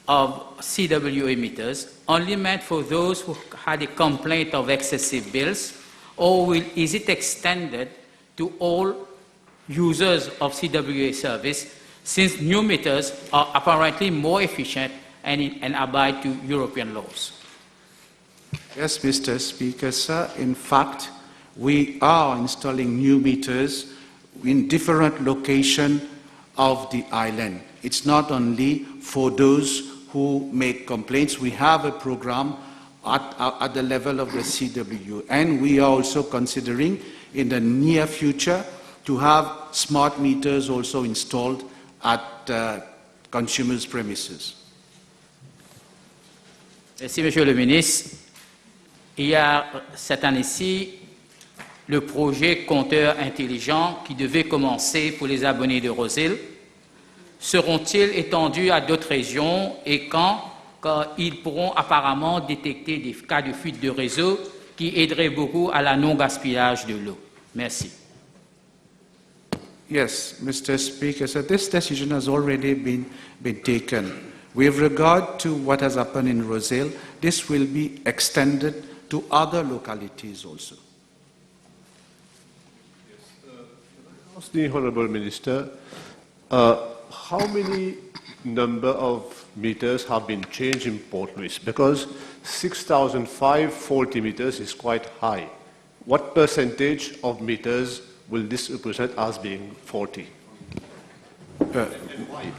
of CWA meters only meant for those who had a complaint of excessive bills, or is it extended to all users of CWA service, since new meters are apparently more efficient and abide to European laws? Yes, Mr. Speaker, sir. In fact, we are installing new meters in different locations of the island. It's not only for those who make complaints. We have a program at the level of the CW, and we are also considering in the near future to have smart meters also installed at consumers' premises. Merci, Monsieur le Ministre. Il y a cette année-ci le projet compteur intelligent qui devait commencer pour les abonnés de Rosil. Seront-ils étendus à d'autres régions et quand ils pourront apparemment détecter des cas de fuite de réseau qui aideraient beaucoup à la non-gaspillage de l'eau? Merci. Yes, Mr. Speaker, so this decision has already been taken. With regard to what has happened in Rosil, this will be extended to other localities also. Ask the Honourable Minister, how many number of meters have been changed in Port Louis? Because 6,540 meters is quite high. What percentage of meters will this represent as being faulty?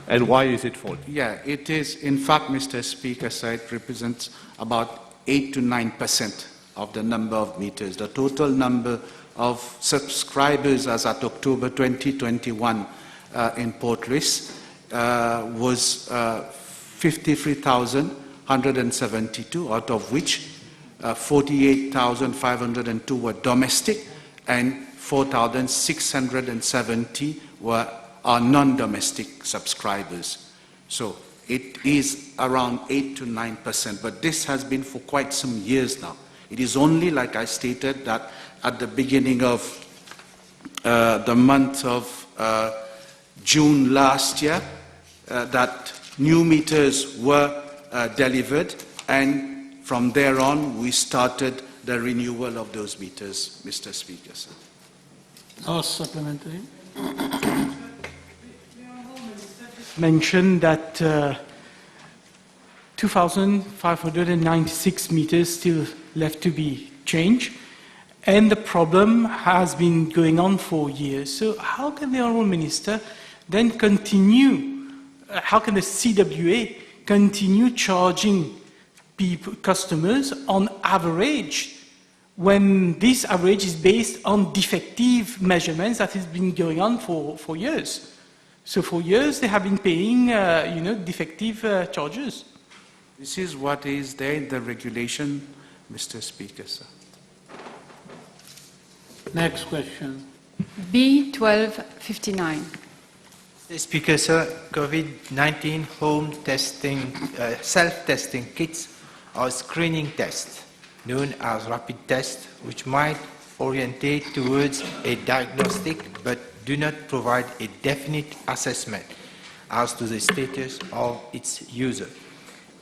And why is it faulty? Yeah, it is, in fact, Mr. Speaker, so it represents about 8 to 9% of the number of meters. The total number of subscribers as at October 2021 in Port Louis was 53,172, out of which 48,502 were domestic and 4,670 are non-domestic subscribers. So it is around 8 to 9%, but this has been for quite some years now. It is only, like I stated, that at the beginning of the month of June last year, that new meters were delivered, and from there on we started the renewal of those meters, Mr. Speaker. Sir. Supplementary. Mentioned that 2,596 meters still left to be changed, and the problem has been going on for years. So how can the Honourable Minister then continue, how can the CWA continue charging customers on average when this average is based on defective measurements that has been going on for years? So for years they have been paying, defective charges. This is what is there in the regulation, Mr. Speaker, sir. Next question. B1259. Speaker, sir, COVID-19 home testing, self-testing kits are screening tests known as rapid tests, which might orientate towards a diagnostic but do not provide a definite assessment as to the status of its user.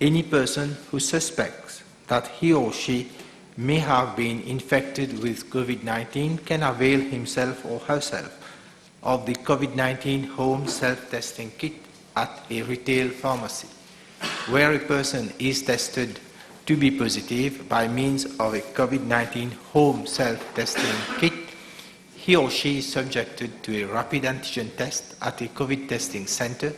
Any person who suspects that he or she may have been infected with COVID-19 can avail himself or herself of the COVID-19 home self-testing kit at a retail pharmacy. Where a person is tested to be positive by means of a COVID-19 home self-testing kit, he or she is subjected to a rapid antigen test at a COVID testing center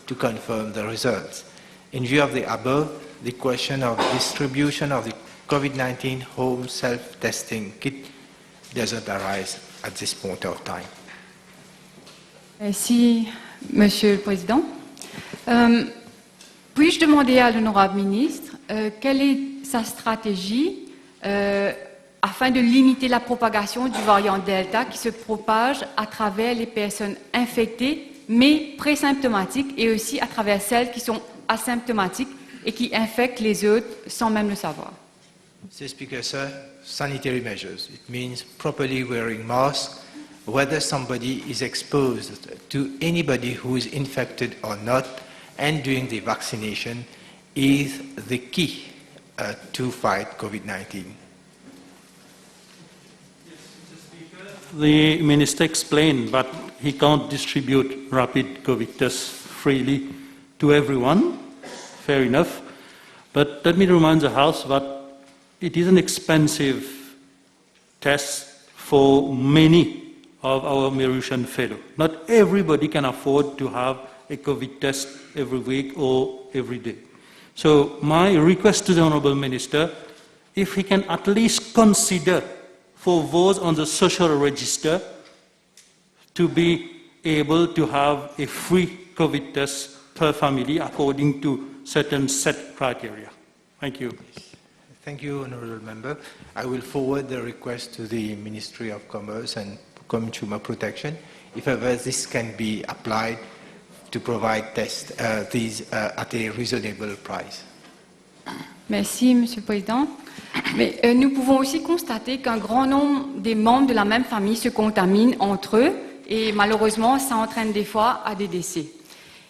to confirm the results. In view of the above, the question of distribution of the COVID-19 home self-testing kit doesn't arise at this point of time. Merci, Monsieur le Président. Puis-je demander à l'honorable ministre quelle est sa stratégie afin de limiter la propagation du variant Delta qui se propage à travers les personnes infectées mais présymptomatiques et aussi à travers celles qui sont asymptomatiques et qui infectent les autres sans même le savoir? Mr. Speaker, sir, sanitary measures. It means properly wearing masks, whether somebody is exposed to anybody who is infected or not, and doing the vaccination is the key to fight COVID-19. The minister explained, but he can't distribute rapid COVID tests freely to everyone. Fair enough. But let me remind the House that it is an expensive test for many of our Mauritian fellows. Not everybody can afford to have a COVID test every week or every day. So my request to the Honourable Minister, if he can at least consider for those on the social register to be able to have a free COVID test per family according to certain set criteria. Thank you. Thank you, Honourable Member. I will forward the request to the Ministry of Commerce and Consumer Protection if ever this can be applied to provide tests these at a reasonable price. Merci, Monsieur le Président. Mais nous pouvons aussi constater qu'un grand nombre des membres de la même famille se contaminent entre eux et malheureusement, ça entraîne des fois à des décès.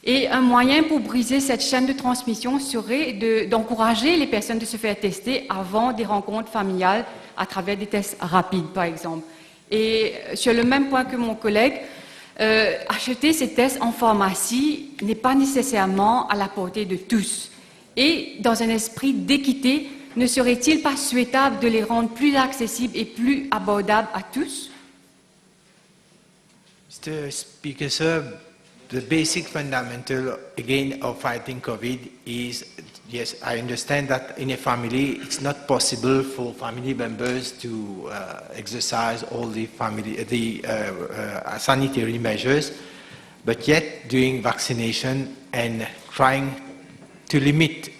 Et un moyen pour briser cette chaîne de transmission serait d'encourager les personnes de se faire tester avant des rencontres familiales à travers des tests rapides, par exemple. Et sur le même point que mon collègue, acheter ces tests en pharmacie n'est pas nécessairement à la portée de tous. Et dans un esprit d'équité, ne serait-il pas souhaitable de les rendre plus accessibles et plus abordables à tous? Mr. Speaker, sir, the basic fundamental, again, of fighting COVID is, yes, I understand that in a family, it's not possible for family members to exercise all the sanitary measures, but yet doing vaccination and trying to limit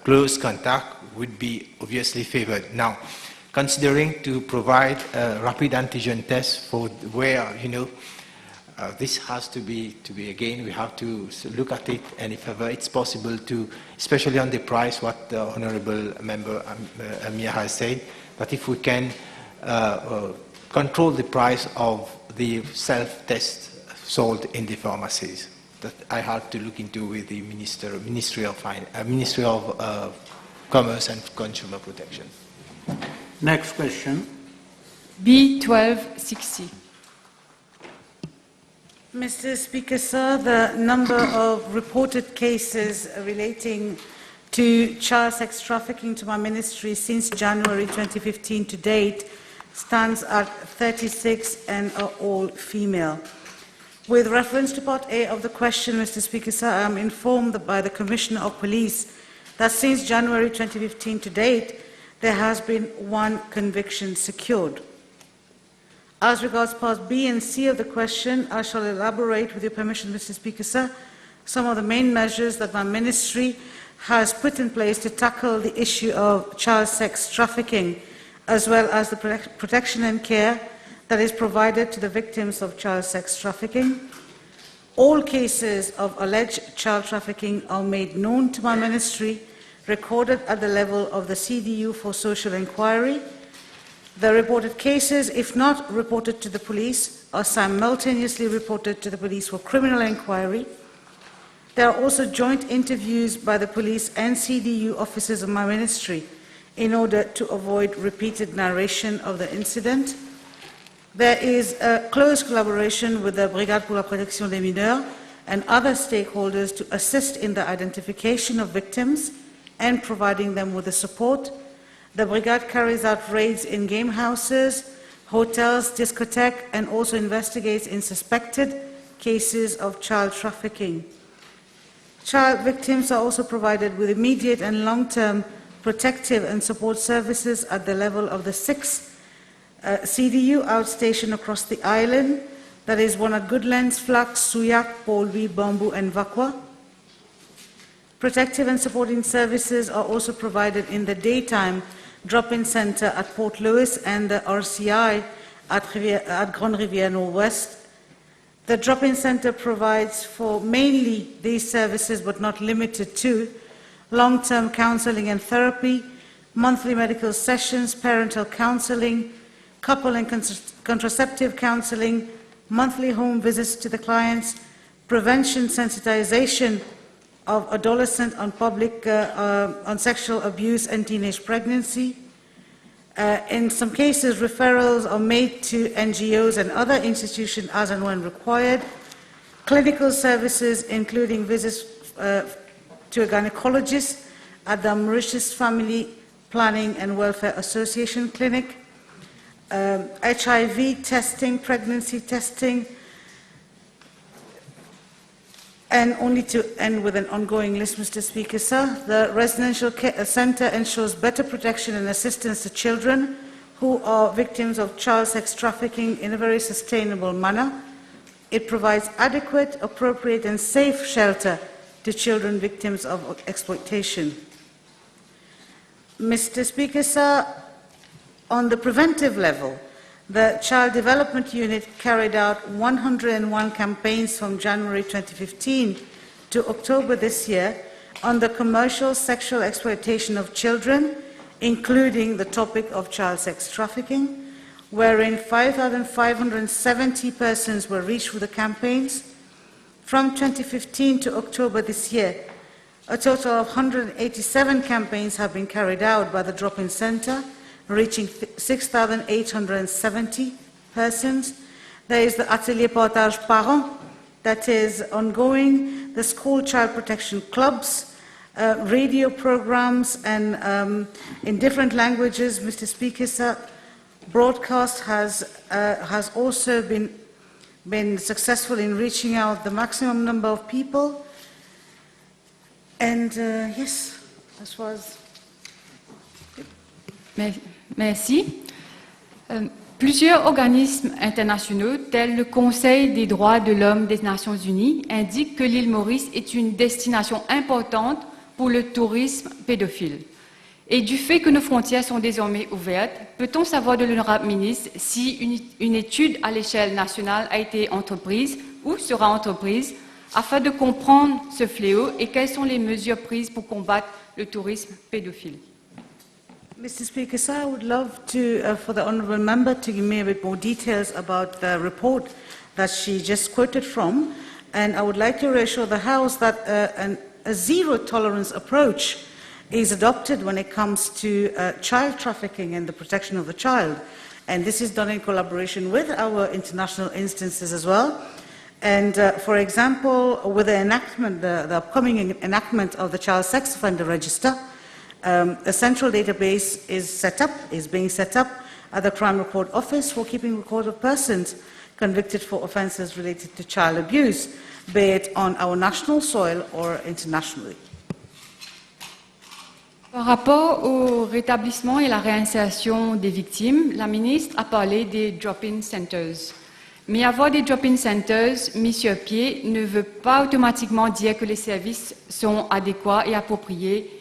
close contact would be obviously favored. Now, considering to provide rapid antigen tests for where, this has to be again, we have to look at it, and if ever it's possible to, especially on the price, what the Honourable Member Amir has said, that if we can control the price of the self-test sold in the pharmacies, that I have to look into with the Ministry of Commerce and Consumer Protection. Next question. B1260. Mr. Speaker, sir, the number of reported cases relating to child sex trafficking to my ministry since January 2015 to date stands at 36 and are all female. With reference to Part A of the question, Mr. Speaker, sir, I am informed by the Commissioner of Police that since January 2015 to date, there has been one conviction secured. As regards Parts B and C of the question, I shall elaborate, with your permission, Mr. Speaker, sir, some of the main measures that my ministry has put in place to tackle the issue of child sex trafficking, as well as the protection and care that is provided to the victims of child sex trafficking. All cases of alleged child trafficking are made known to my ministry, recorded at the level of the CDU for social inquiry. The reported cases, if not reported to the police, are simultaneously reported to the police for criminal inquiry. There are also joint interviews by the police and CDU officers of my ministry in order to avoid repeated narration of the incident. There is a close collaboration with the Brigade pour la protection des mineurs and other stakeholders to assist in the identification of victims and providing them with the support. The Brigade carries out raids in game houses, hotels, discotheques, and also investigates in suspected cases of child trafficking. Child victims are also provided with immediate and long-term protective and support services at the level of the 6 CDU outstation across the island, that is one at Goodlands, Flax, Suyak, Polby, Bamboo, and Vakwa. Protective and supporting services are also provided in the daytime drop-in center at Port Louis and the RCI at Grande Rivière Nord-Ouest. The drop-in center provides for mainly these services, but not limited to, long-term counseling and therapy, monthly medical sessions, parental counseling, couple and contraceptive counseling, monthly home visits to the clients, prevention sensitization of adolescents on on sexual abuse and teenage pregnancy. In some cases, referrals are made to NGOs and other institutions as and when required. Clinical services, including visits to a gynecologist at the Mauritius Family Planning and Welfare Association Clinic, HIV testing, pregnancy testing, and only to end with an ongoing list, Mr. Speaker, sir, the residential center ensures better protection and assistance to children who are victims of child sex trafficking in a very sustainable manner. It provides adequate, appropriate, and safe shelter to children victims of exploitation. Mr. Speaker, sir, on the preventive level, the Child Development Unit carried out 101 campaigns from January 2015 to October this year on the commercial sexual exploitation of children, including the topic of child sex trafficking, wherein 5,570 persons were reached with the campaigns. From 2015 to October this year, a total of 187 campaigns have been carried out by the drop-in center, reaching 6,870 persons. There is the Atelier Portage Parents that is ongoing, the school child protection clubs, radio programs, and in different languages, Mr. Speaker, sir, broadcast has also been successful in reaching out the maximum number of people. And yes, as far as... Merci. Plusieurs organismes internationaux, tels le Conseil des droits de l'homme des Nations Unies, indiquent que l'île Maurice est une destination importante pour le tourisme pédophile. Et du fait que nos frontières sont désormais ouvertes, peut-on savoir de l'honorable ministre si une étude à l'échelle nationale a été entreprise ou sera entreprise afin de comprendre ce fléau et quelles sont les mesures prises pour combattre le tourisme pédophile? Mr. Speaker, sir, I would love to, for the honourable member to give me a bit more details about the report that she just quoted from, and I would like to reassure the House that a zero-tolerance approach is adopted when it comes to child trafficking and the protection of the child, and this is done in collaboration with our international instances as well. And for example, with the enactment, the upcoming enactment of the Child Sex Offender Register, a central database is being set up at the Crime Record Office for keeping record of persons convicted for offences related to child abuse, be it on our national soil or internationally. Par rapport au rétablissement et la réinsertion des victimes, la ministre a parlé des drop-in centers. Mais avoir des drop-in centers mis sur pied ne veut pas automatiquement dire que les services sont adéquats et appropriés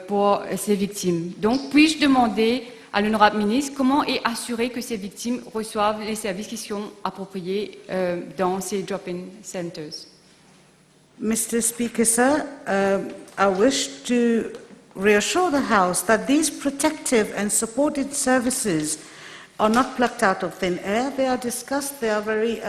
pour ces victimes. Donc, puis-je demander à l'honorable ministre comment est assuré que ces victimes reçoivent les services qui sont appropriés dans ces drop-in centers? Mr. Speaker, sir, I wish to reassure the House that these protective and supported services are not plucked out of thin air. They are discussed, they are very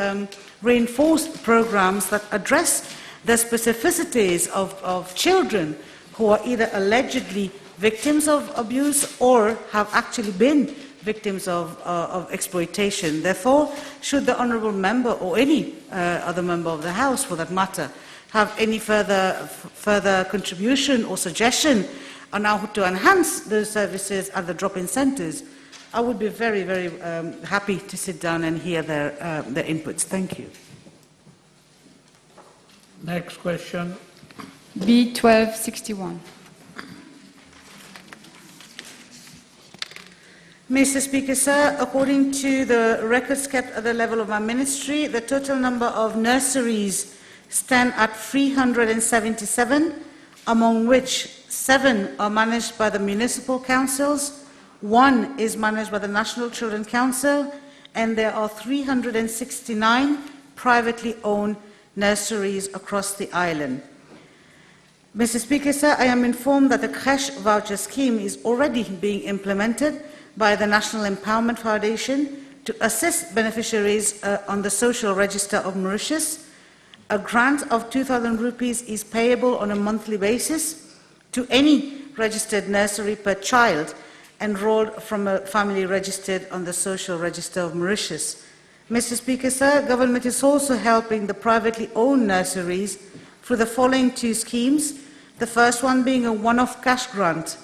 reinforced programs that address the specificities of children who are either allegedly victims of abuse or have actually been victims of exploitation. Therefore, should the honourable member or any other member of the House, for that matter, have any further contribution or suggestion on how to enhance those services at the drop-in centres, I would be very, very happy to sit down and hear their inputs. Thank you. Next question. B1261. Mr. Speaker, sir, according to the records kept at the level of my ministry, the total number of nurseries stand at 377, among which 7 are managed by the municipal councils, 1 is managed by the National Children Council, and there are 369 privately owned nurseries across the island. Mr. Speaker, sir, I am informed that the creche voucher scheme is already being implemented by the National Empowerment Foundation to assist beneficiaries on the social register of Mauritius. A grant of 2,000 rupees is payable on a monthly basis to any registered nursery per child enrolled from a family registered on the social register of Mauritius. Mr. Speaker, sir, government is also helping the privately owned nurseries through the following 2 schemes. The first one being a one-off cash grant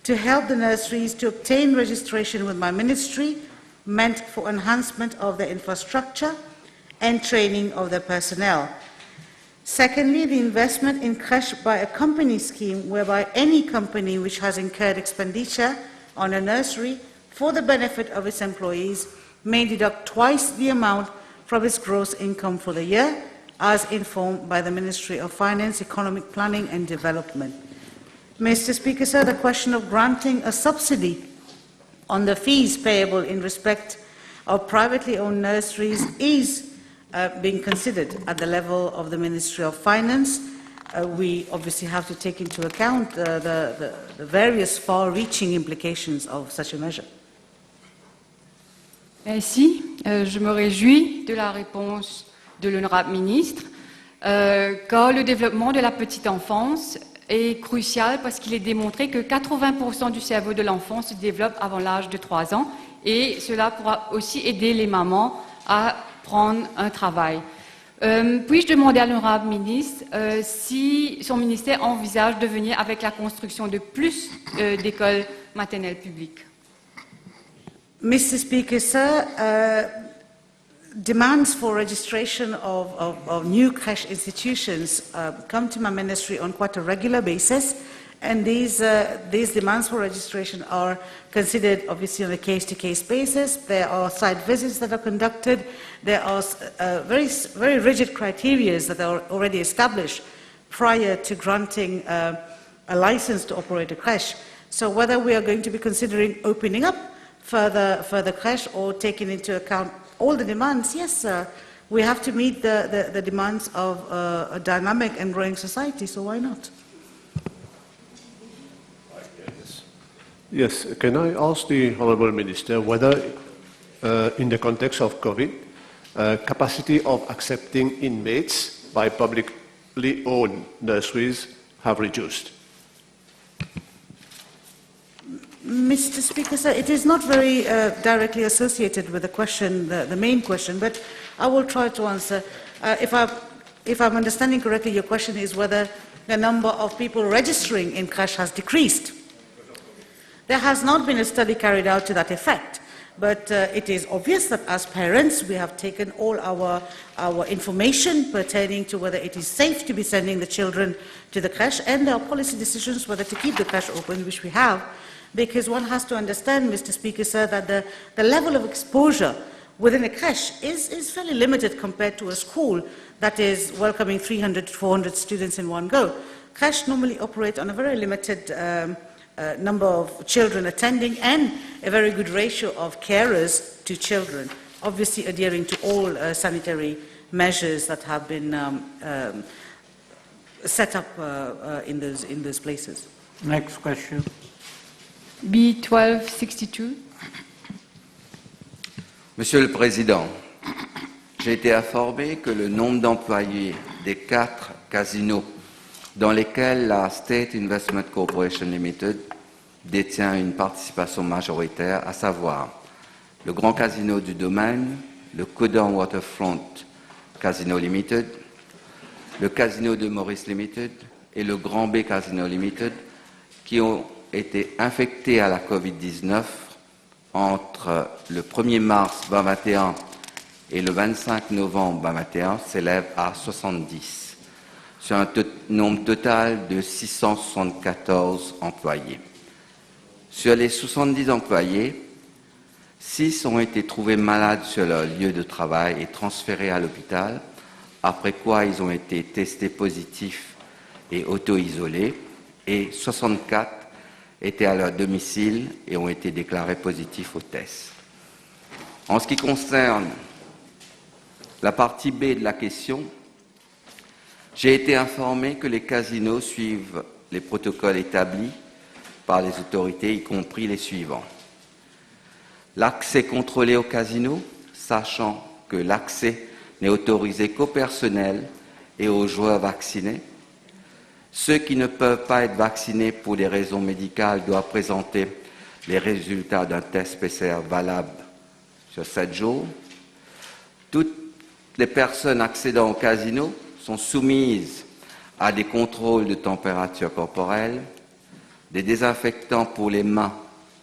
to help the nurseries to obtain registration with my ministry, meant for enhancement of their infrastructure and training of their personnel. Secondly, the investment in creche by a company scheme, whereby any company which has incurred expenditure on a nursery for the benefit of its employees may deduct twice the amount from its gross income for the year, as informed by the Ministry of Finance, Economic Planning and Development. Mr. Speaker, sir, the question of granting a subsidy on the fees payable in respect of privately owned nurseries is being considered at the level of the Ministry of Finance. We obviously have to take into account the various far-reaching implications of such a measure. Merci. Je me réjouis de la réponse de l'honorable ministre, car le développement de la petite enfance est crucial parce qu'il est démontré que 80% du cerveau de l'enfant se développe avant l'âge de 3 ans et cela pourra aussi aider les mamans à prendre un travail. Puis-je demander à l'honorable ministre si son ministère envisage de venir avec la construction de plus d'écoles maternelles publiques? Mr. Speaker, sir, demands for registration of new creche institutions come to my ministry on quite a regular basis, and these demands for registration are considered obviously on a case-to-case basis. There are site visits that are conducted. There are very rigid criteria that are already established prior to granting a license to operate a creche. So whether we are going to be considering opening up further creche or taking into account all the demands, yes, we have to meet the demands of a dynamic and growing society, so why not? Yes, can I ask the Honourable Minister whether, in the context of COVID, capacity of accepting inmates by publicly owned nurseries have reduced? Mr. Speaker, sir, it is not very directly associated with the question, the main question, but I will try to answer. If I'm understanding correctly, your question is whether the number of people registering in creche has decreased. There has not been a study carried out to that effect, but it is obvious that as parents we have taken all our information pertaining to whether it is safe to be sending the children to the creche, and there are policy decisions whether to keep the creche open, which we have. Because one has to understand, Mr. Speaker, sir, that the level of exposure within a creche is fairly limited compared to a school that is welcoming 300 to 400 students in one go. Creche normally operate on a very limited number of children attending and a very good ratio of carers to children, obviously adhering to all sanitary measures that have been set up in those places. Next question. B1262. Monsieur le Président, j'ai été informé que le nombre d'employés des 4 casinos dans lesquels la State Investment Corporation Limited détient une participation majoritaire, à savoir le Grand Casino du Domaine, le Coudon Waterfront Casino Limited, le Casino de Maurice Limited et le Grand Bay Casino Limited, qui ont été infectés à la Covid-19 entre le 1er mars 2021 et le 25 novembre 2021 s'élève à 70, sur un nombre total de 674 employés. Sur les 70 employés, 6 ont été trouvés malades sur leur lieu de travail et transférés à l'hôpital, après quoi ils ont été testés positifs et auto-isolés. et 64 étaient à leur domicile et ont été déclarés positifs au test. En ce qui concerne la partie B de la question, j'ai été informé que les casinos suivent les protocoles établis par les autorités, y compris les suivants. L'accès contrôlé au casino, sachant que l'accès n'est autorisé qu'au personnel et aux joueurs vaccinés. Ceux qui ne peuvent pas être vaccinés pour des raisons médicales doivent présenter les résultats d'un test PCR valable sur 7 jours. Toutes les personnes accédant au casino sont soumises à des contrôles de température corporelle. Des désinfectants pour les mains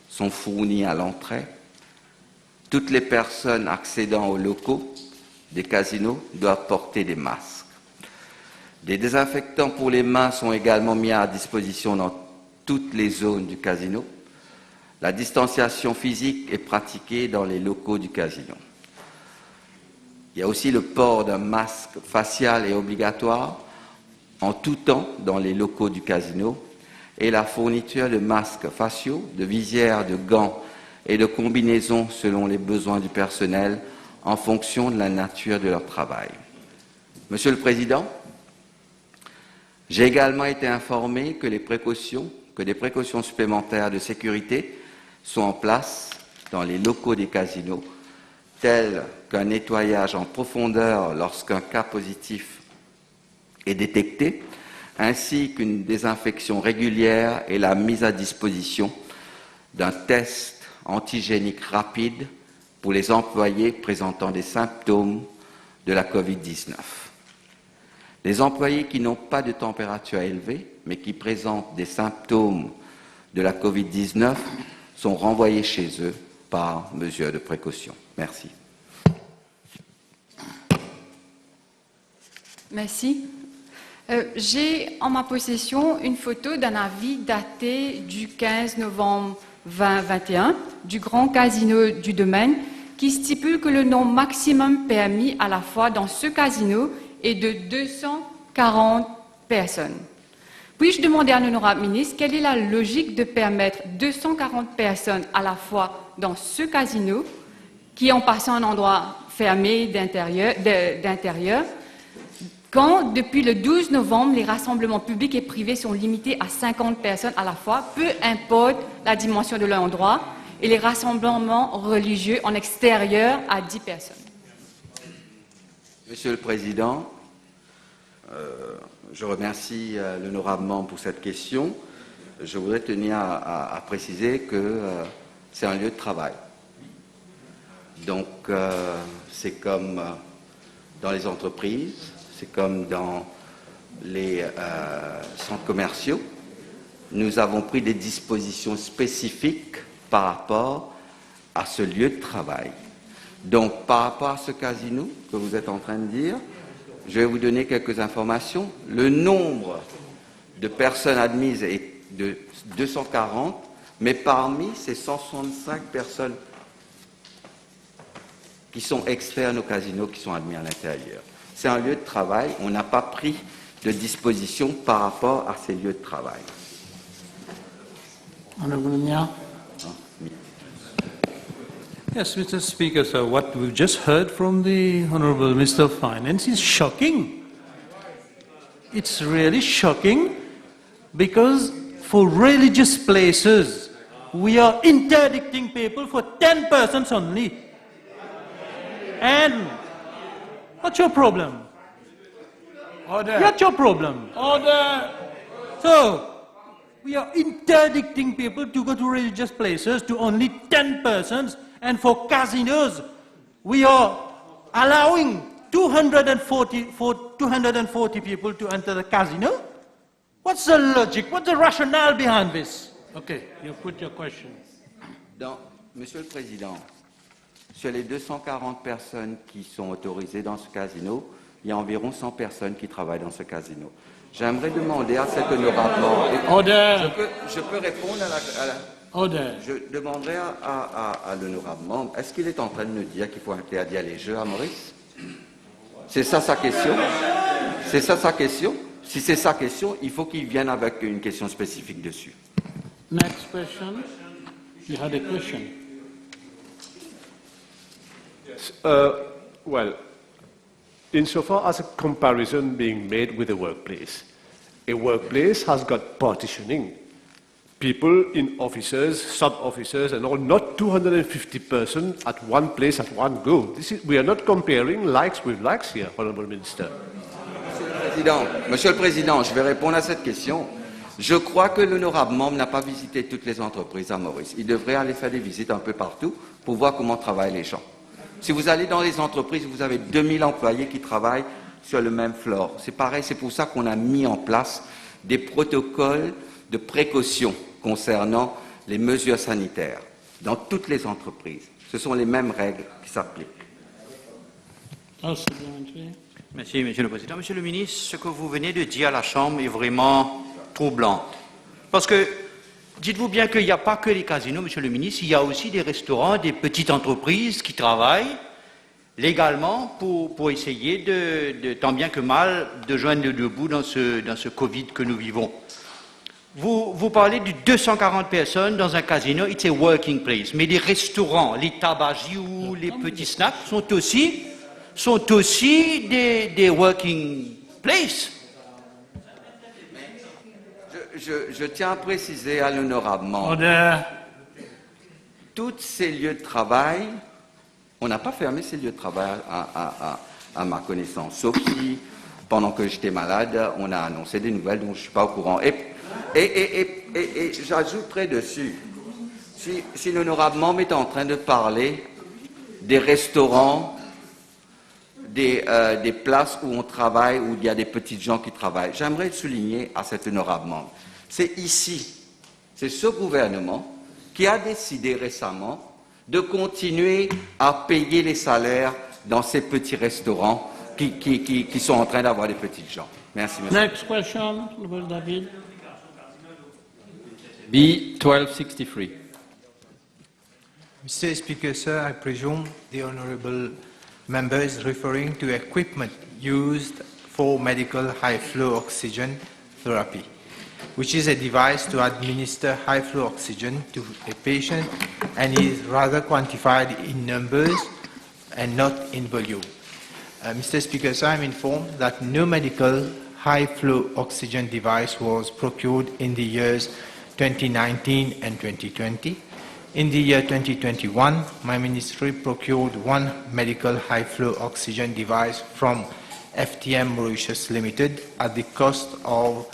sont fournis à l'entrée. Toutes les personnes accédant aux locaux des casinos doivent porter des masques. Des désinfectants pour les mains sont également mis à disposition dans toutes les zones du casino. La distanciation physique est pratiquée dans les locaux du casino. Il y a aussi le port d'un masque facial est obligatoire en tout temps dans les locaux du casino et la fourniture de masques faciaux, de visières, de gants et de combinaisons selon les besoins du personnel en fonction de la nature de leur travail. Monsieur le Président, j'ai également été informé que des précautions supplémentaires de sécurité sont en place dans les locaux des casinos, tels qu'un nettoyage en profondeur lorsqu'un cas positif est détecté, ainsi qu'une désinfection régulière et la mise à disposition d'un test antigénique rapide pour les employés présentant des symptômes de la Covid-19. Les employés qui n'ont pas de température élevée, mais qui présentent des symptômes de la Covid-19, sont renvoyés chez eux par mesure de précaution. Merci. Merci. J'ai en ma possession une photo d'un avis daté du 15 novembre 2021 du Grand Casino du Domaine qui stipule que le nombre maximum permis à la fois dans ce casino est de 240 personnes. Puis-je demander à l'honorable ministre quelle est la logique de permettre 240 personnes à la fois dans ce casino, qui est en passant un endroit fermé d'intérieur, quand, depuis le 12 novembre, les rassemblements publics et privés sont limités à 50 personnes à la fois, peu importe la dimension de l'endroit, et les rassemblements religieux en extérieur à 10 personnes. Monsieur le Président, je remercie l'honorable membre pour cette question. Je voudrais tenir à préciser que c'est un lieu de travail. Donc, c'est comme dans les entreprises, c'est comme dans les centres commerciaux. Nous avons pris des dispositions spécifiques par rapport à ce lieu de travail. Donc, par rapport à ce casino que vous êtes en train de dire, je vais vous donner quelques informations. Le nombre de personnes admises est de 240, mais parmi ces 165 personnes qui sont externes au casino, qui sont admis à l'intérieur. C'est un lieu de travail, on n'a pas pris de disposition par rapport à ces lieux de travail. Yes, Mr. Speaker, sir, what we've just heard from the Honourable Minister of Finance is shocking. It's really shocking because for religious places, we are interdicting people for 10 persons only. And what's your problem? Order. What's your problem? Order. So, we are interdicting people to go to religious places to only 10 persons, and for casinos, we are allowing 240 people to enter the casino. What's the logic? What's the rationale behind this? Okay, you put your question. Monsieur le Président, sur les 240 personnes qui sont autorisées dans ce casino, il y a environ 100 personnes qui travaillent dans ce casino. J'aimerais demander à cet honorable membre... Order. Je peux répondre à la... Order. Je demanderai à l'honorable membre, est-ce qu'il est en train de nous dire qu'il faut interdire les jeux à Maurice? C'est ça sa question? C'est ça sa question? Si c'est sa question, il faut qu'il vienne avec une question spécifique dessus. Next question. You had a question. Well, insofar as a comparison being made with a workplace has got partitioning. People in officers, sub-officers, and all, not 250 persons at one place at one go. We are not comparing likes with likes here, Honourable Minister. Monsieur le Président, je vais répondre à cette question. Je crois que l'honorable membre n'a pas visité toutes les entreprises à Maurice. Il devrait aller faire des visites un peu partout pour voir comment travaillent les gens. Si vous allez dans les entreprises, vous avez 2000 employés qui travaillent sur le même floor. C'est pareil, c'est pour ça qu'on a mis en place des protocoles de précaution concernant les mesures sanitaires dans toutes les entreprises. Ce sont les mêmes règles qui s'appliquent. Merci, Monsieur le Président. Monsieur le ministre, ce que vous venez de dire à la Chambre est vraiment troublant. Parce que, dites-vous bien qu'il n'y a pas que les casinos, Monsieur le ministre, il y a aussi des restaurants, des petites entreprises qui travaillent légalement pour essayer de tant bien que mal de joindre le debout dans ce Covid que nous vivons. Vous parlez de 240 personnes dans un casino, it's a working place. Mais les restaurants, les tabagies ou les petits snacks sont aussi des working places. Je tiens à préciser à l'honorable membre, tous ces lieux de travail, on n'a pas fermé ces lieux de travail à ma connaissance, sauf si, pendant que j'étais malade, on a annoncé des nouvelles dont je ne suis pas au courant. Et j'ajouterai dessus, si l'honorable membre est en train de parler des restaurants, des places où on travaille, où il y a des petites gens qui travaillent, j'aimerais souligner à cet honorable membre, c'est ici, c'est ce gouvernement qui a décidé récemment de continuer à payer les salaires dans ces petits restaurants qui sont en train d'avoir des petites gens. Merci, monsieur. Next question, David. B1263. Mr. Speaker, sir, I presume the honourable member is referring to equipment used for medical high-flow oxygen therapy, which is a device to administer high-flow oxygen to a patient and is rather quantified in numbers and not in volume. Mr. Speaker, sir, I am informed that no medical high-flow oxygen device was procured in the years 2019 and 2020. In the year 2021, my ministry procured one medical high-flow oxygen device from FTM Mauritius Limited at the cost of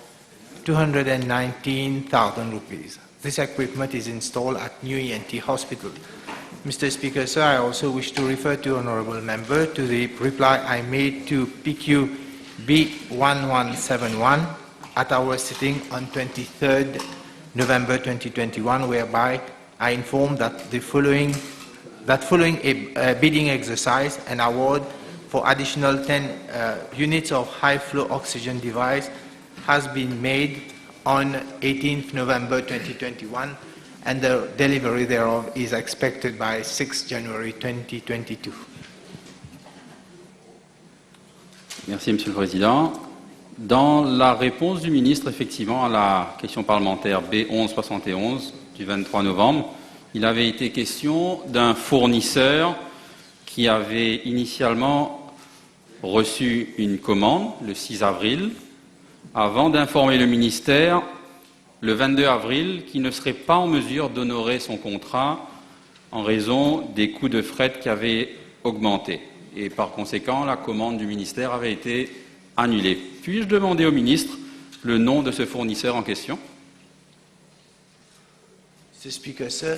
219,000 rupees. This equipment is installed at New ENT Hospital. Mr. Speaker, sir, I also wish to refer to honourable member to the reply I made to PQ B1171 at our sitting on 23rd November 2021, whereby I informed that following a bidding exercise, an award for additional 10 units of high-flow oxygen device has been made on 18th November 2021, and the delivery thereof is expected by 6 January 2022. Merci, Monsieur le Président. Dans la réponse du ministre, effectivement, à la question parlementaire B1171 du 23 novembre, il avait été question d'un fournisseur qui avait initialement reçu une commande le 6 avril, avant d'informer le ministère le 22 avril qu'il ne serait pas en mesure d'honorer son contrat en raison des coûts de fret qui avaient augmenté. Et par conséquent, la commande du ministère avait été annulée. Puis-je demander au ministre le nom de ce fournisseur en question? Mr. Speaker, sir,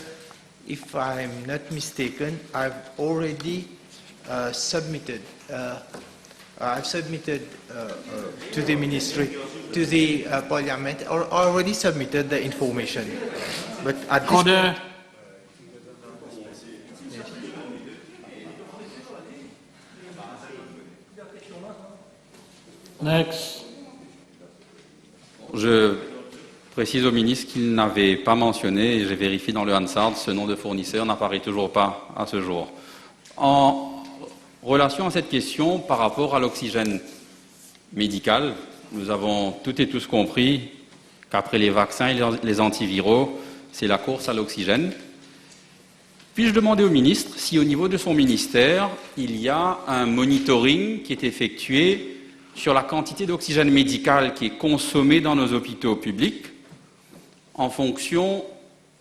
if I am not mistaken, I've already submitted to the ministry, to the parliament, or already submitted the information. But at this point, Next. Je précise au ministre qu'il n'avait pas mentionné, et j'ai vérifié dans le Hansard, ce nom de fournisseur n'apparaît toujours pas à ce jour. En relation à cette question, par rapport à l'oxygène médical, nous avons toutes et tous compris qu'après les vaccins et les antiviraux, c'est la course à l'oxygène. Puis-je demander au ministre si au niveau de son ministère, il y a un monitoring qui est effectué sur la quantité d'oxygène médical qui est consommée dans nos hôpitaux publics en fonction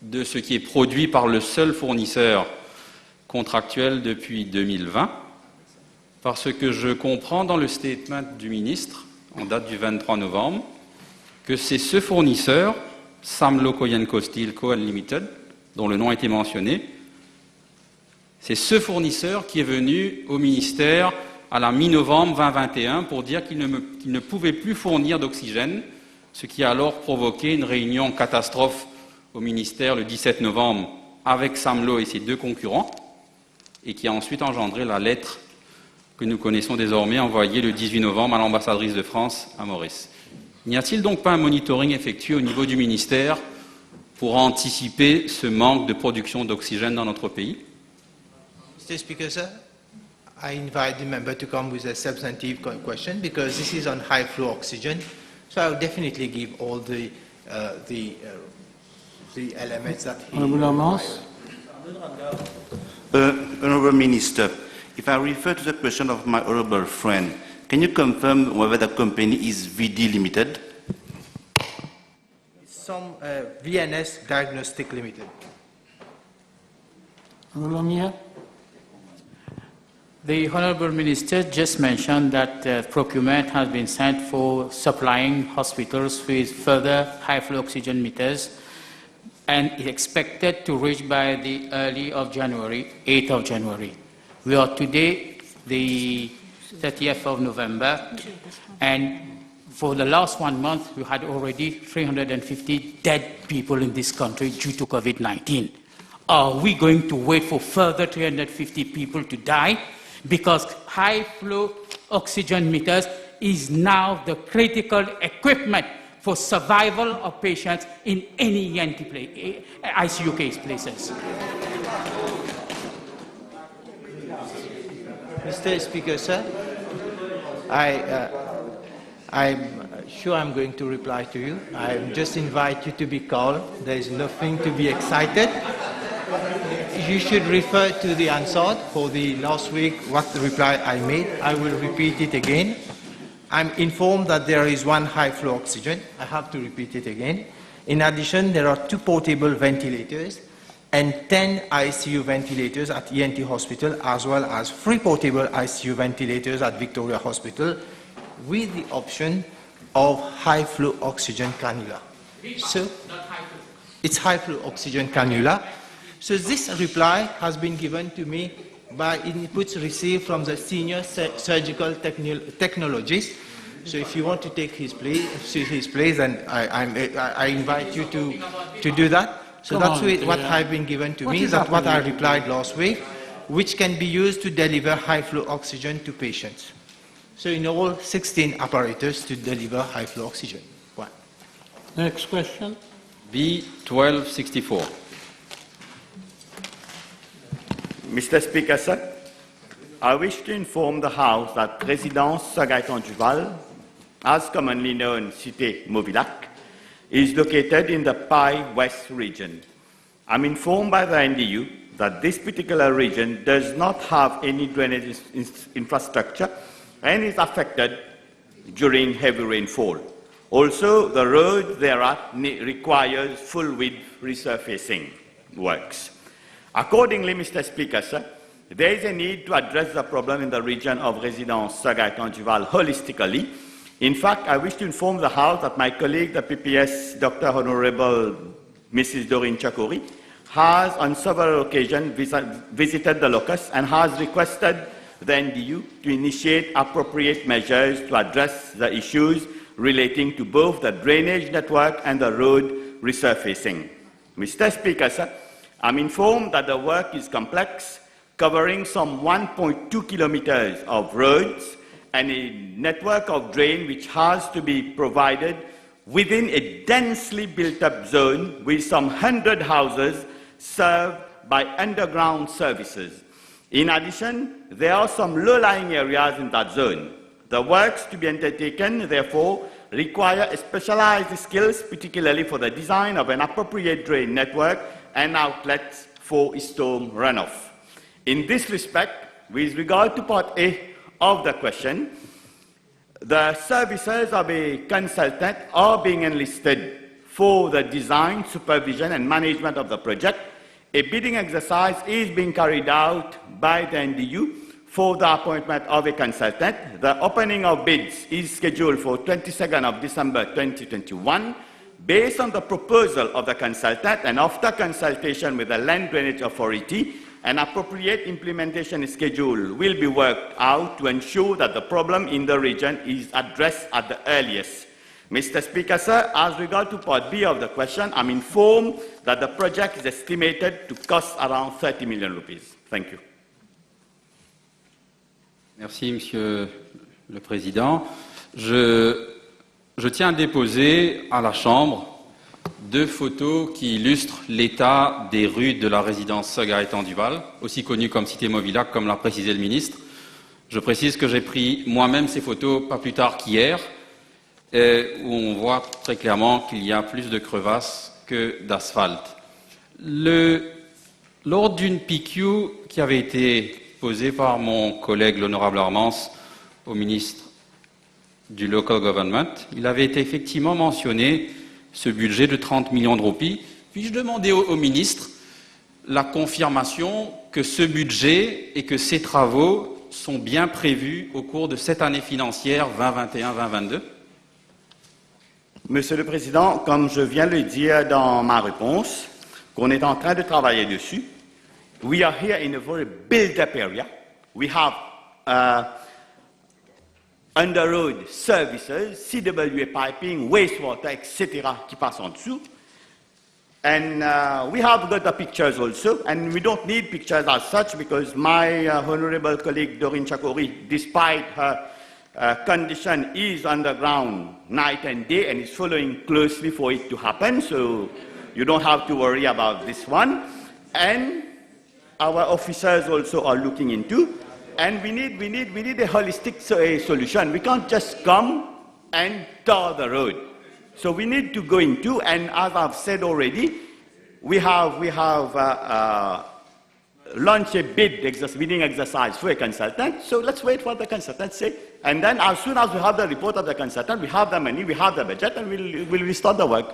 de ce qui est produit par le seul fournisseur contractuel depuis 2020, parce que je comprends dans le statement du ministre, en date du 23 novembre, que c'est ce fournisseur, Samlo Koyenko Steel Co. Limited, dont le nom a été mentionné, c'est ce fournisseur qui est venu au ministère à la mi-novembre 2021 pour dire qu'il ne pouvait plus fournir d'oxygène, ce qui a alors provoqué une réunion catastrophe au ministère le 17 novembre avec Samlo et ses deux concurrents, et qui a ensuite engendré la lettre que nous connaissons désormais envoyée le 18 novembre à l'ambassadrice de France à Maurice. N'y a-t-il donc pas un monitoring effectué au niveau du ministère pour anticiper ce manque de production d'oxygène dans notre pays? Mr. Speaker, sir, I invite the member to come with a substantive question because this is on high flow oxygen. So I will definitely give all the elements that he requires. Honourable Minister, if I refer to the question of my honourable friend, can you confirm whether the company is VD Limited? Some VNS Diagnostic Limited. The Honourable Minister just mentioned that procurement has been sent for supplying hospitals with further high-flow oxygen meters, and is expected to reach by the early of January, 8th of January. We are today the 30th of November, and for the last 1 month, we had already 350 dead people in this country due to COVID-19. Are we going to wait for further 350 people to die? Because high-flow oxygen meters is now the critical equipment for survival of patients in any ICU case places. Mr. Speaker, sir, I'm sure I'm going to reply to you. I just invite you to be calm. There is nothing to be excited. You should refer to the answer for the last week, what the reply I made. I will repeat it again. I'm informed that there is one high-flow oxygen. I have to repeat it again. In addition, there are 2 portable ventilators and 10 ICU ventilators at ENT Hospital, as well as 3 portable ICU ventilators at Victoria Hospital, with the option of high-flow oxygen cannula. So, it's high-flow oxygen cannula. So this reply has been given to me by inputs received from the senior surgical technologist. So if you want to take his place, and I invite you to do that. So that's what has been given to me, that's what I replied last week, which can be used to deliver high-flow oxygen to patients. So in all, 16 apparatus to deliver high-flow oxygen. One. Next question. B1264. Mr. Speaker, sir, I wish to inform the House that Résidence Sir-Gaëtan Duval, as commonly known Cité Movilac, is located in the Pai West region. I'm informed by the NDU that this particular region does not have any drainage infrastructure and is affected during heavy rainfall. Also, the road thereat requires full-width resurfacing works. Accordingly, Mr. Speaker, sir, there is a need to address the problem in the region of Résidence Sir-Gaëtan Duval holistically. In fact, I wish to inform the House that my colleague, the PPS Dr. Honorable Mrs. Doreen Chakori, has on several occasions visited the locus and has requested the NDU to initiate appropriate measures to address the issues relating to both the drainage network and the road resurfacing. Mr. Speaker, sir, I'm informed that the work is complex, covering some 1.2 kilometers of roads and a network of drain which has to be provided within a densely built-up zone with some 100 houses served by underground services. In addition, there are some low-lying areas in that zone. The works to be undertaken, therefore, require specialized skills, particularly for the design of an appropriate drain network and outlets for storm runoff. In this respect, with regard to part A of the question, the services of a consultant are being enlisted for the design, supervision, and management of the project. A bidding exercise is being carried out by the NDU for the appointment of a consultant. The opening of bids is scheduled for 22nd of December 2021. Based on the proposal of the consultant and after consultation with the Land Drainage Authority, an appropriate implementation schedule will be worked out to ensure that the problem in the region is addressed at the earliest. Mr. Speaker, sir, as regard to part B of the question, I'm informed that the project is estimated to cost around 30 million rupees. Thank you. Merci, Monsieur le Président. Je tiens à déposer à la Chambre 2 photos qui illustrent l'état des rues de la résidence Gaëtan-Duval, aussi connue comme cité Movilac, comme l'a précisé le ministre. Je précise que j'ai pris moi-même ces photos pas plus tard qu'hier, où on voit très clairement qu'il y a plus de crevasses que d'asphalte. Lors d'une PQ qui avait été posée par mon collègue l'honorable Armance au ministre du Local Government, il avait été effectivement mentionné ce budget de 30 millions de roupies. Puis-je demander au ministre la confirmation que ce budget et que ces travaux sont bien prévus au cours de cette année financière 2021-2022? Monsieur le Président, comme je viens de le dire dans ma réponse, qu'on est en train de travailler dessus. We are here in a very built-up area. We have under-road services, CWA piping, wastewater, etc. qui passent en dessous. And we have got the pictures also, and we don't need pictures as such because my honorable colleague Doreen Chakori, despite her condition, is underground night and day and is following closely for it to happen, so you don't have to worry about this one. And our officers also are looking into, and we need a holistic solution. We can't just come and tar the road. So we need to go into, and as I've said already, we have launched a bidding exercise for a consultant. So let's wait for the consultant say, and then as soon as we have the report of the consultant, we have the money, we have the budget, and we'll start the work.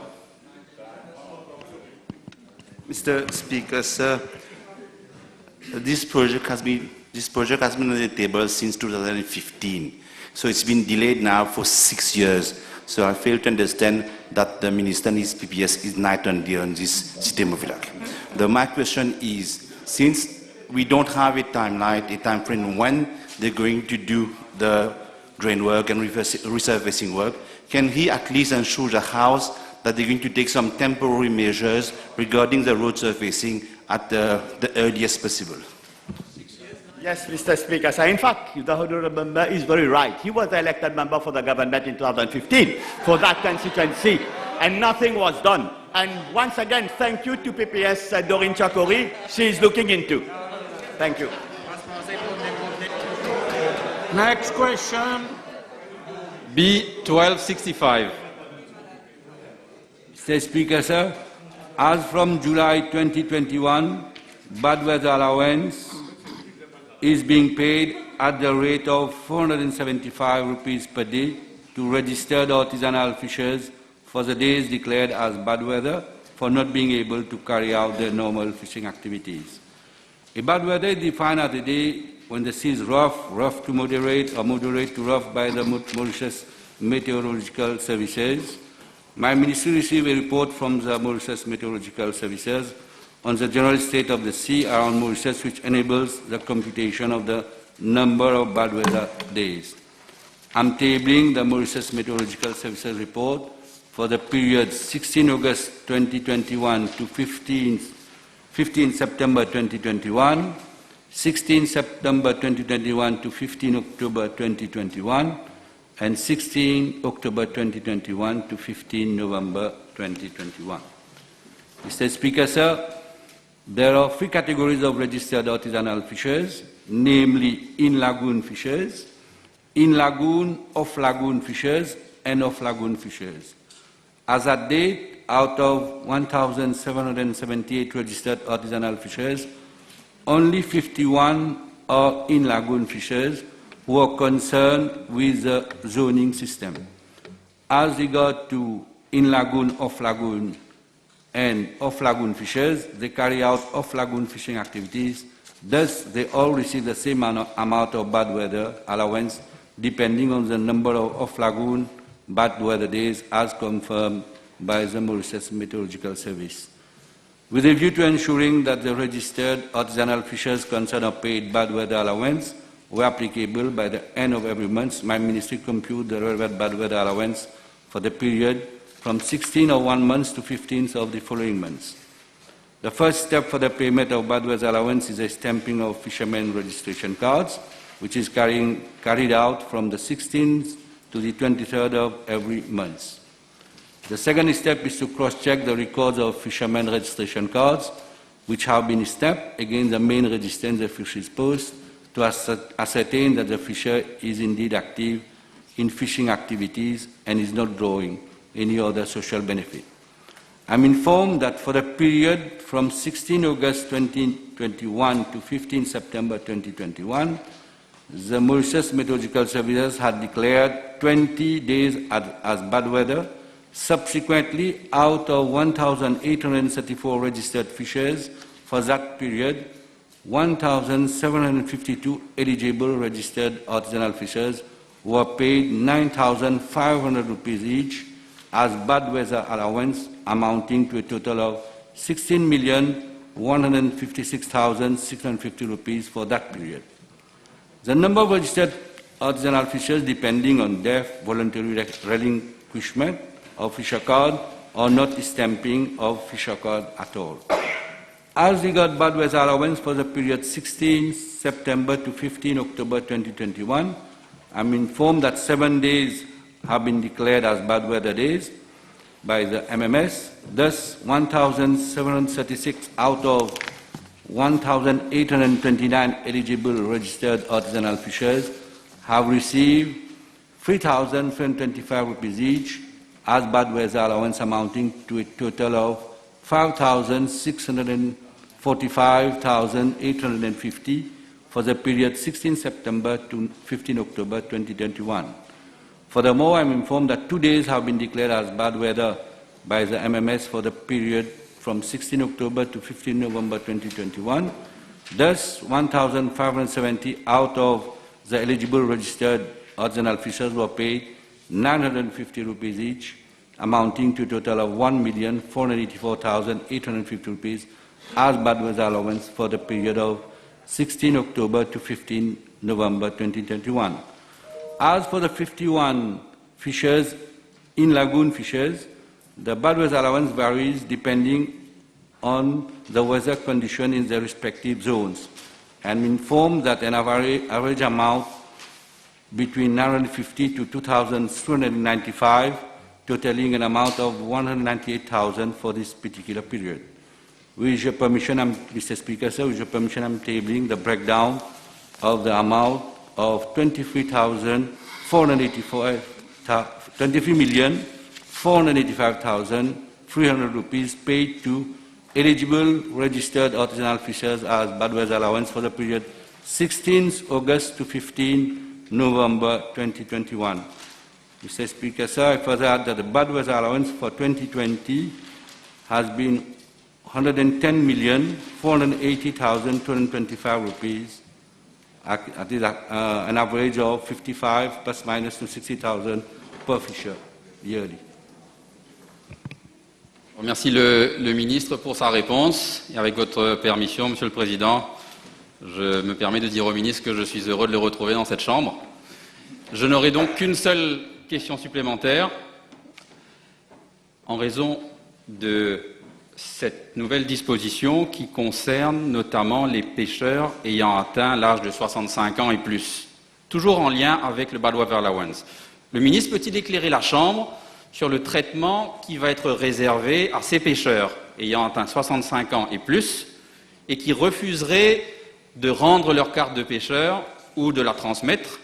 Mr. Speaker, sir, this project has been on the table since 2015. So it's been delayed now for 6 years. So I fail to understand that the minister and his PPS is night and day on this system of Iraq. My question is, since we don't have a timeline, a time frame when they're going to do the drain work and resurfacing work, can he at least ensure the House that they're going to take some temporary measures regarding the road surfacing at the earliest possible? Yes, Mr. Speaker. So in fact, the honourable member is very right. He was the elected member for the government in 2015 for that constituency, and nothing was done. And once again, thank you to PPS Doreen Chakori. She is looking into. Thank you. Next question. B1265. Mr. Speaker, sir, as from July 2021, bad weather allowance is being paid at the rate of 475 rupees per day to registered artisanal fishers for the days declared as bad weather for not being able to carry out their normal fishing activities. A bad weather is defined as a day when the sea is rough to moderate, or moderate to rough by the Mauritius Meteorological Services. My ministry received a report from the Mauritius Meteorological Services on the general state of the sea around Mauritius, which enables the computation of the number of bad weather days. I'm tabling the Mauritius Meteorological Services report for the period 16 August 2021 to 15 September 2021, 16 September 2021 to 15 October 2021, and 16 October 2021 to 15 November 2021. Mr. Speaker, sir, there are 3 categories of registered artisanal fishers, namely in-lagoon fishers, in-lagoon, off-lagoon fishers, and off-lagoon fishers. As at date, out of 1,778 registered artisanal fishers, only 51 are in-lagoon fishers who are concerned with the zoning system. As regards to in-lagoon, off-lagoon, and off-lagoon fishers, they carry out off-lagoon fishing activities. Thus, they all receive the same amount of bad weather allowance depending on the number of off-lagoon bad weather days as confirmed by the Mauritius Meteorological Service. With a view to ensuring that the registered artisanal fishers concerned are paid bad weather allowance where applicable by the end of every month, my ministry compute the relevant bad weather allowance for the period from 16 of one month to 15th of the following months. The first step for the payment of bad weather allowance is a stamping of fishermen registration cards, which is carried out from the 16th to the 23rd of every month. The second step is to cross-check the records of fishermen registration cards, which have been stamped against the main register in the fisheries post to ascertain that the fisher is indeed active in fishing activities and is not drawing any other social benefit. I'm informed that for the period from 16 August 2021 to 15 September 2021, the Mauritius Meteorological Services had declared 20 days as bad weather. Subsequently, out of 1,834 registered fishers for that period, 1,752 eligible registered artisanal fishers were paid 9,500 rupees each as bad weather allowance, amounting to a total of 16,156,650 rupees for that period. The number of registered artisanal fishers, depending on death, voluntary relinquishment of fisher card, or not stamping of fisher card at all. As regards bad weather allowance for the period 16 September to 15 October 2021, I'm informed that 7 days have been declared as bad weather days by the MMS. Thus, 1,736 out of 1,829 eligible registered artisanal fishers have received 3,325 rupees each as bad weather allowance, amounting to a total of 5,645,850 for the period 16 September to 15 October 2021. Furthermore, I am informed that 2 days have been declared as bad weather by the MMS for the period from 16 October to 15 November 2021. Thus, 1,570 out of the eligible registered artisanal fishers were paid 950 rupees each, amounting to a total of 1,484,850 rupees as bad weather allowance for the period of 16 October to 15 November 2021. As for the 51 fishers, in-lagoon fishers, the bad weather allowance varies depending on the weather condition in the respective zones. I am informed that an average amount between 950 to 2,395, totaling an amount of 198,000 for this particular period. With your permission, Mr. Speaker, sir, with your permission, I'm tabling the breakdown of the amount of 23,485,300 rupees paid to eligible registered artisanal fishers as bad weather allowance for the period 16th August to 15 November 2021. Mr. Speaker, sir, I further add that the bad weather allowance for 2020 has been 110,480,225 rupees, at an average of 55 plus minus to 60,000 per fisher yearly. Je remercie le ministre pour sa réponse. Et avec votre permission, Monsieur le Président, je me permets de dire au ministre que je suis heureux de le retrouver dans cette Chambre. Je n'aurai donc qu'une seule question supplémentaire en raison de cette nouvelle disposition qui concerne notamment les pêcheurs ayant atteint l'âge de 65 ans et plus, toujours en lien avec le Bad Weather Allowance. Le ministre peut-il éclairer la Chambre sur le traitement qui va être réservé à ces pêcheurs ayant atteint 65 ans et plus et qui refuseraient de rendre leur carte de pêcheur ou de la transmettre?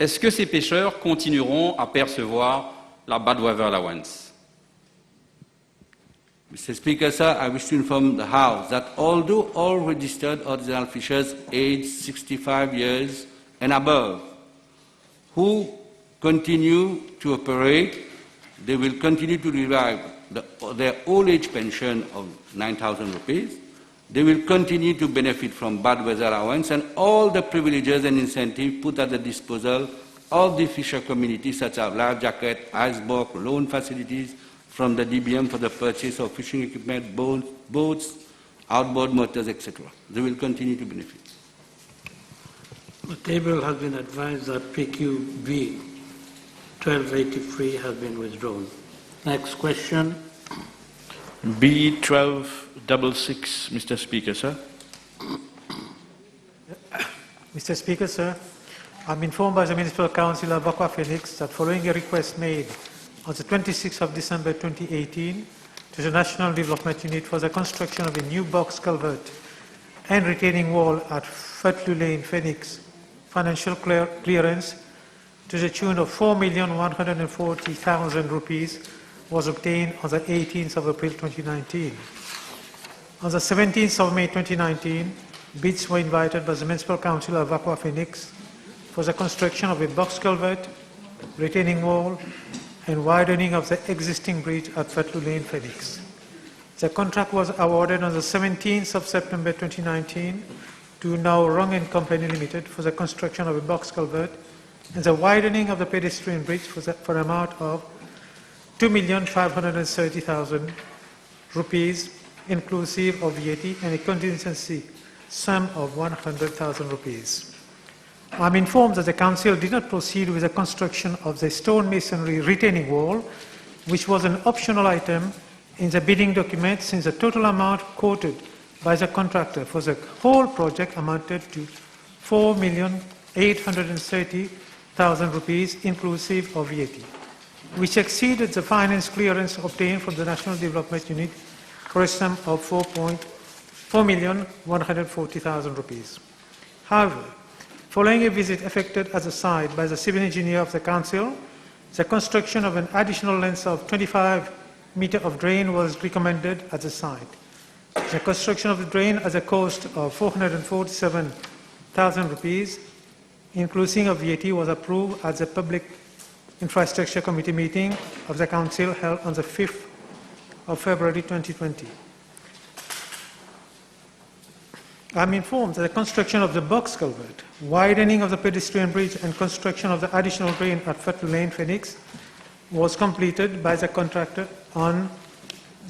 Est-ce que ces pêcheurs continueront à percevoir la bad weather allowance. Mr. Speaker, sir, I wish to inform the House that although all registered artisanal fishers aged 65 years and above who continue to operate, they will continue to derive their old age pension of 9,000 rupees. They will continue to benefit from bad weather allowance and all the privileges and incentives put at the disposal of the fisher community, such as life jacket, icebox, loan facilities from the DBM for the purchase of fishing equipment, boats, outboard motors, etc. They will continue to benefit. The table has been advised that PQB 1283 has been withdrawn. Next question. B1266, Mr. Speaker, sir. Mr. Speaker, sir, I'm informed by the Municipal Council of Aqua Phoenix that following a request made on the 26th of December 2018 to the National Development Unit for the construction of a new box culvert and retaining wall at Fatlu Lane, Phoenix, financial clearance to the tune of 4,140,000 rupees was obtained on the 18th of April 2019. On the 17th of May 2019, bids were invited by the Municipal Council of Aqua Phoenix for the construction of a box culvert, retaining wall, and widening of the existing bridge at Fatlu Lane, Phoenix. The contract was awarded on the 17th of September 2019 to Now Wrong & Company Limited for the construction of a box culvert and the widening of the pedestrian bridge for an amount of 2,530,000 rupees, inclusive of VAT, and a contingency sum of 100,000 rupees. I'm informed that the Council did not proceed with the construction of the stone masonry retaining wall, which was an optional item in the bidding document, since the total amount quoted by the contractor for the whole project amounted to 4,830,000 rupees, inclusive of VAT, which exceeded the finance clearance obtained from the National Development Unit for a sum of 4,140,000 rupees. However, following a visit effected at the site by the civil engineer of the Council, the construction of an additional length of 25 meters of drain was recommended at the site. The construction of the drain at a cost of 447,000 rupees, inclusive of VAT, was approved at the Public Infrastructure Committee meeting of the Council held on the 5th of February 2020. I'm informed that the construction of the box culvert, widening of the pedestrian bridge, and construction of the additional drain at Fatlu Lane, Phoenix, was completed by the contractor on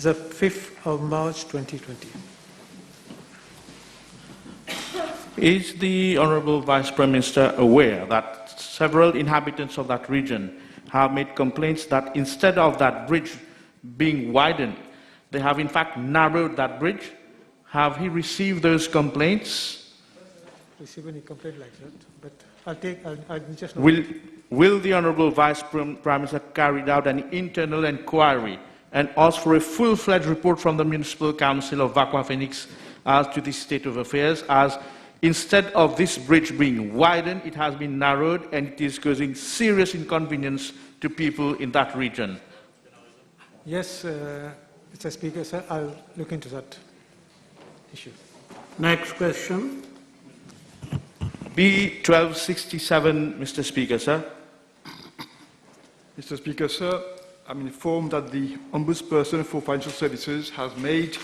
the 5th of March 2020. Is the Honourable Vice Prime Minister aware that several inhabitants of that region have made complaints that instead of that bridge being widened, they have in fact narrowed that bridge? Have he received those complaints? Receive any complaint like that, but I'll just... Will the Honourable Vice Prime Minister carry out an internal inquiry and ask for a full-fledged report from the Municipal Council of Aqua Phoenix as to the state of affairs, as instead of this bridge being widened, it has been narrowed and it is causing serious inconvenience to people in that region? Yes, Mr. Speaker, sir, I'll look into that issue. Next question. B1267, Mr. Speaker, sir. Mr. Speaker, sir, I'm informed that the Ombudsperson for Financial Services has made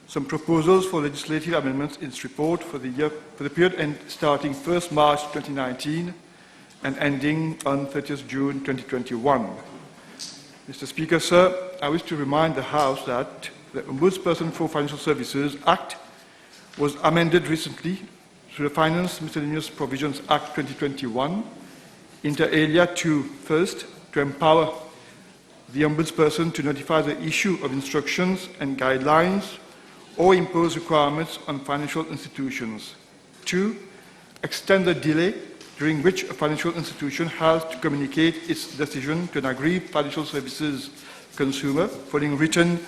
some proposals for legislative amendments in its report for the period starting 1st March 2019 and ending on 30th June 2021. Mr. Speaker, sir, I wish to remind the House that the Ombudsperson for Financial Services Act was amended recently through the Finance Miscellaneous Provisions Act 2021, inter alia to, first, to empower the Ombudsperson to notify the issue of instructions and guidelines or impose requirements on financial institutions. 2, extend the delay during which a financial institution has to communicate its decision to an aggrieved financial services consumer following written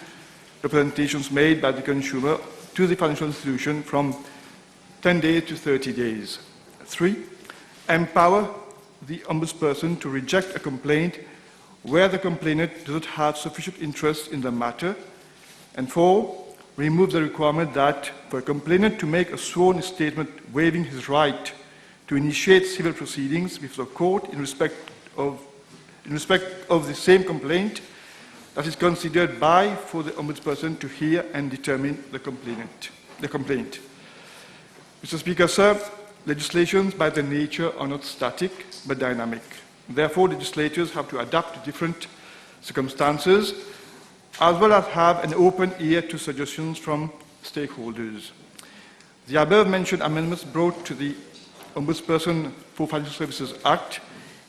representations made by the consumer to the financial institution from 10 days to 30 days. 3, empower the Ombudsperson to reject a complaint where the complainant does not have sufficient interest in the matter. And 4, remove the requirement that for a complainant to make a sworn statement waiving his right to initiate civil proceedings with the court in respect of the same complaint that is considered by for the Ombudsperson to hear and determine the complaint. Mr. Speaker, sir, legislations by their nature are not static but dynamic. Therefore, legislators have to adapt to different circumstances as well as have an open ear to suggestions from stakeholders. The above-mentioned amendments brought to the Ombudsperson for Financial Services Act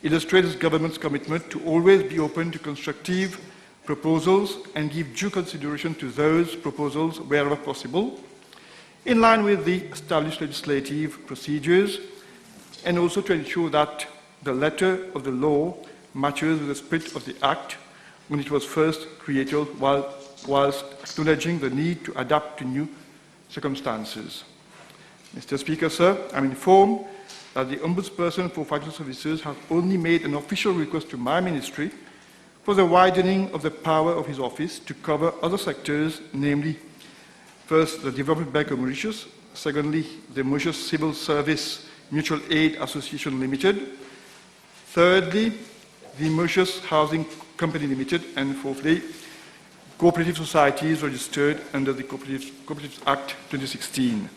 illustrates government's commitment to always be open to constructive proposals and give due consideration to those proposals wherever possible, in line with the established legislative procedures, and also to ensure that the letter of the law matches with the spirit of the Act when it was first created, whilst acknowledging the need to adapt to new circumstances. Mr. Speaker, sir, I'm informed that the Ombudsperson for Financial Services has only made an official request to my ministry for the widening of the power of his office to cover other sectors, namely, first, the Development Bank of Mauritius, secondly, the Mauritius Civil Service Mutual Aid Association Limited, thirdly, the Mauritius Housing Company Limited, and fourthly, cooperative societies registered under the Cooperatives Act 2016.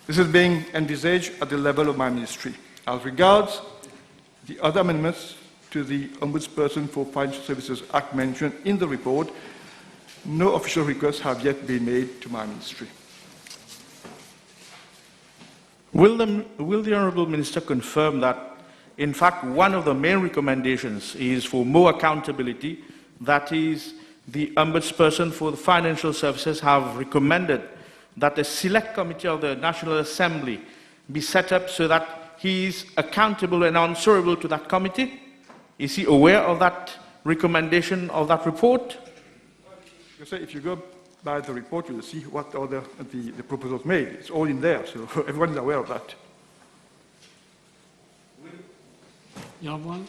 This is being envisaged at the level of my ministry. As regards the other amendments to the Ombudsperson for Financial Services Act mentioned in the report, no official requests have yet been made to my ministry. Will the Honourable Minister confirm that, in fact, one of the main recommendations is for more accountability? That is, the Ombudsperson for the Financial Services have recommended that a select committee of the National Assembly be set up so that he is accountable and answerable to that committee. Is he aware of that recommendation of that report? Yes, sir, if you go by the report, you will see what are the proposals made. It's all in there, so everyone is aware of that. You have one?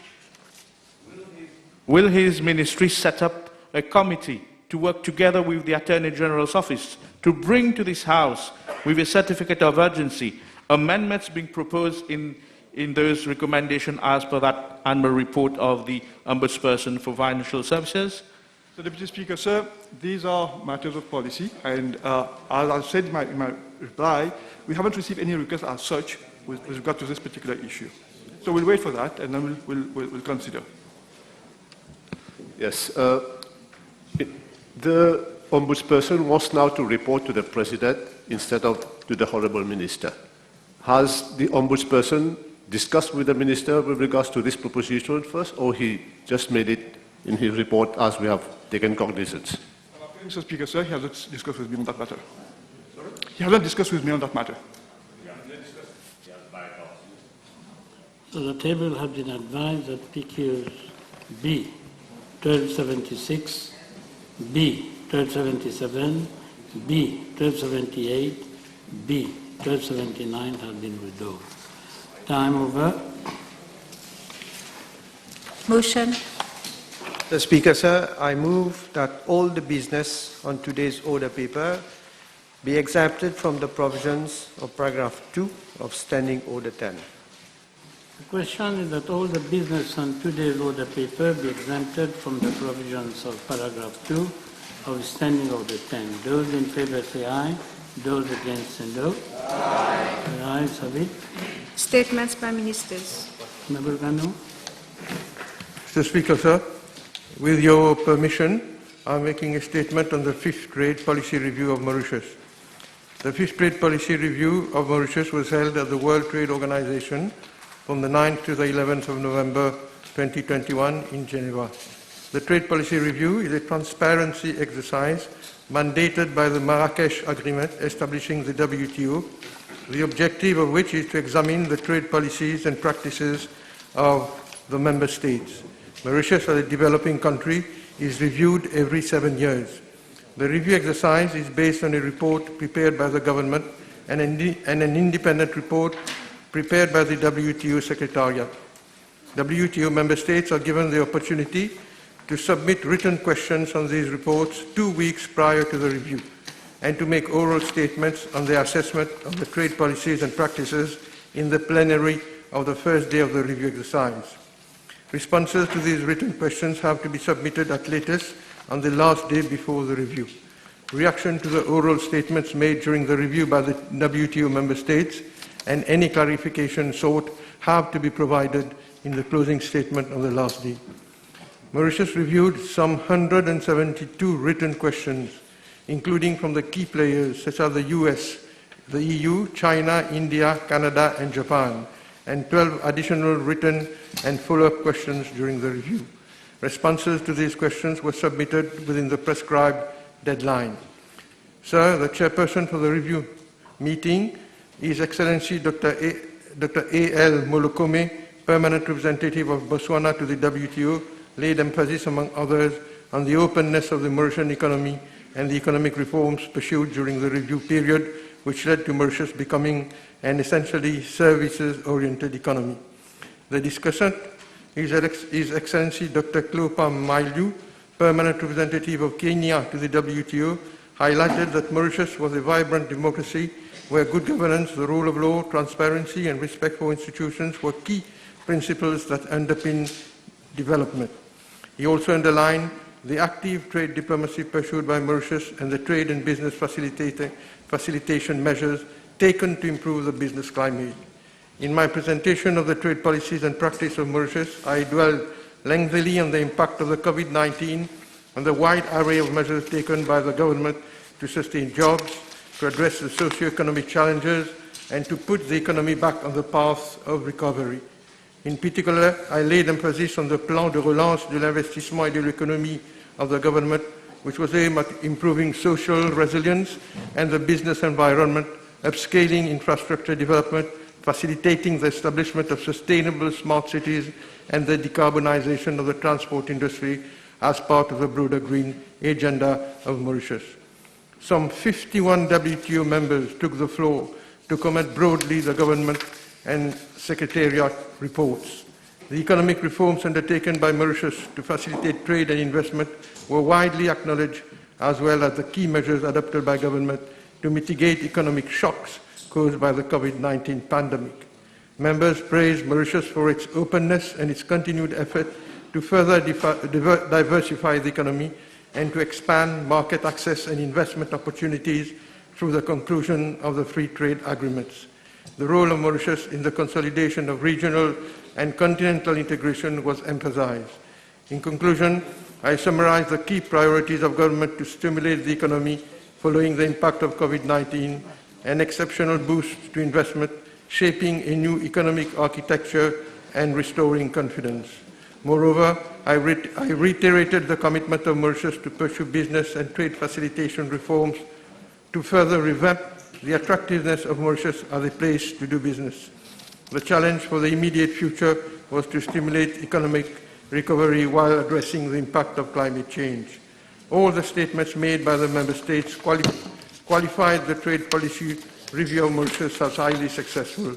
Will his ministry set up a committee to work together with the Attorney General's office to bring to this House, with a certificate of urgency, amendments being proposed in those recommendations as per that annual report of the Ombudsperson for Financial Services? So, Deputy Speaker, sir, these are matters of policy, and as I said in my reply, we haven't received any requests as such with regard to this particular issue. So we'll wait for that, and then we'll consider. Yes. The Ombudsperson wants now to report to the President instead of to the Honourable Minister. Has the Ombudsperson discussed with the Minister with regards to this proposition first, or he just made it in his report as we have taken cognizance? Mr. Speaker, sir, he hasn't discussed with me on that matter. Sorry? He hasn't discussed with me on that matter. So the table has been advised that PQs B 1276, B 1277, B 1278, B 1279 have been withdrawn. Time over. Motion. Mr. Speaker, sir, I move that all the business on today's order paper be exempted from the provisions of paragraph 2 of Standing Order 10. The question is that all the business on today's order paper be exempted from the provisions of paragraph 2 of Standing Order 10. Those in favour say aye. Those against say no. Aye. The ayes have it. Statements by ministers. Member Gano. Mr. Speaker, sir, with your permission, I'm making a statement on the 5th grade policy review of Mauritius. The 5th grade policy review of Mauritius was held at the World Trade Organization from the 9th to the 11th of November 2021 in Geneva. The trade policy review is a transparency exercise mandated by the Marrakesh Agreement establishing the WTO, the objective of which is to examine the trade policies and practices of the member states. Mauritius, as a developing country, is reviewed every 7 years. The review exercise is based on a report prepared by the government and an independent report prepared by the WTO Secretariat. WTO member states are given the opportunity to submit written questions on these reports 2 weeks prior to the review, and to make oral statements on their assessment of the trade policies and practices in the plenary of the first day of the review exercise. Responses to these written questions have to be submitted at latest on the last day before the review. Reaction to the oral statements made during the review by the WTO member states and any clarification sought have to be provided in the closing statement on the last day. Mauritius reviewed some 172 written questions, including from the key players such as the US, the EU, China, India, Canada, and Japan, and 12 additional written and follow-up questions during the review. Responses to these questions were submitted within the prescribed deadline. Sir, the chairperson for the review meeting, His Excellency Dr. A.L. Molokome, Permanent Representative of Botswana to the WTO, laid emphasis, among others, on the openness of the Mauritian economy and the economic reforms pursued during the review period, which led to Mauritius becoming an essentially services-oriented economy. The discussant, His Excellency Dr. Cleopa Mailu, Permanent Representative of Kenya to the WTO, highlighted that Mauritius was a vibrant democracy where good governance, the rule of law, transparency, and respect for institutions were key principles that underpin development. He also underlined the active trade diplomacy pursued by Mauritius and the trade and business facilitation measures taken to improve the business climate. In my presentation of the trade policies and practice of Mauritius, I dwelled lengthily on the impact of the COVID-19 and the wide array of measures taken by the government to sustain jobs, to address the socio-economic challenges, and to put the economy back on the path of recovery. In particular, I laid emphasis on the plan de relance de l'investissement et de l'économie of the government, which was aimed at improving social resilience and the business environment, upscaling infrastructure development, facilitating the establishment of sustainable smart cities, and the decarbonization of the transport industry as part of the broader green agenda of Mauritius. Some 51 WTO members took the floor to comment broadly the government and Secretariat reports. The economic reforms undertaken by Mauritius to facilitate trade and investment were widely acknowledged, as well as the key measures adopted by government to mitigate economic shocks caused by the COVID-19 pandemic. Members praised Mauritius for its openness and its continued effort to further diversify the economy and to expand market access and investment opportunities through the conclusion of the free trade agreements. The role of Mauritius in the consolidation of regional and continental integration was emphasized. In conclusion, I summarize the key priorities of government to stimulate the economy following the impact of COVID-19, an exceptional boost to investment, shaping a new economic architecture, and restoring confidence. Moreover, I reiterated the commitment of Mauritius to pursue business and trade facilitation reforms to further revamp the attractiveness of Mauritius as a place to do business. The challenge for the immediate future was to stimulate economic recovery while addressing the impact of climate change. All the statements made by the Member States qualified the trade policy review of Mauritius as highly successful.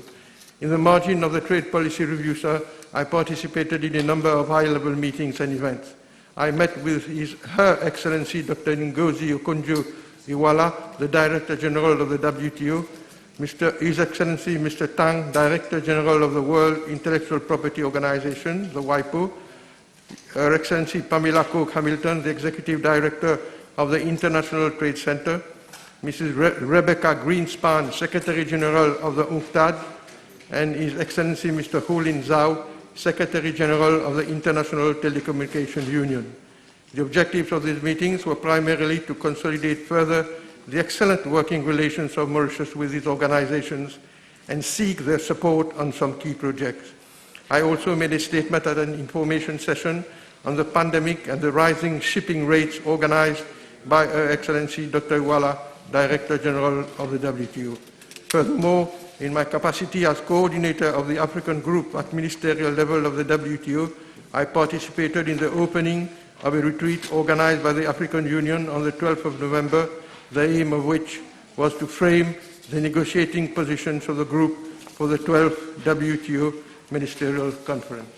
In the margin of the trade policy review, sir, I participated in a number of high-level meetings and events. I met with Her Excellency Dr. Ngozi Okonjo-Iweala, the Director General of the WTO, His Excellency Mr. Tang, Director General of the World Intellectual Property Organization, the WIPO, Her Excellency Pamela Coke-Hamilton, the Executive Director of the International Trade Center, Mrs. Rebecca Greenspan, Secretary General of the UNCTAD, and His Excellency Mr. Hulin Zhao, Secretary General of the International Telecommunication Union. The objectives of these meetings were primarily to consolidate further the excellent working relations of Mauritius with these organizations and seek their support on some key projects. I also made a statement at an information session on the pandemic and the rising shipping rates organized by Her Excellency Dr. Iweala, Director General of the WTO. Furthermore, in my capacity as coordinator of the African group at ministerial level of the WTO, I participated in the opening of a retreat organized by the African Union on the 12th of November, the aim of which was to frame the negotiating positions of the group for the 12th WTO Ministerial Conference.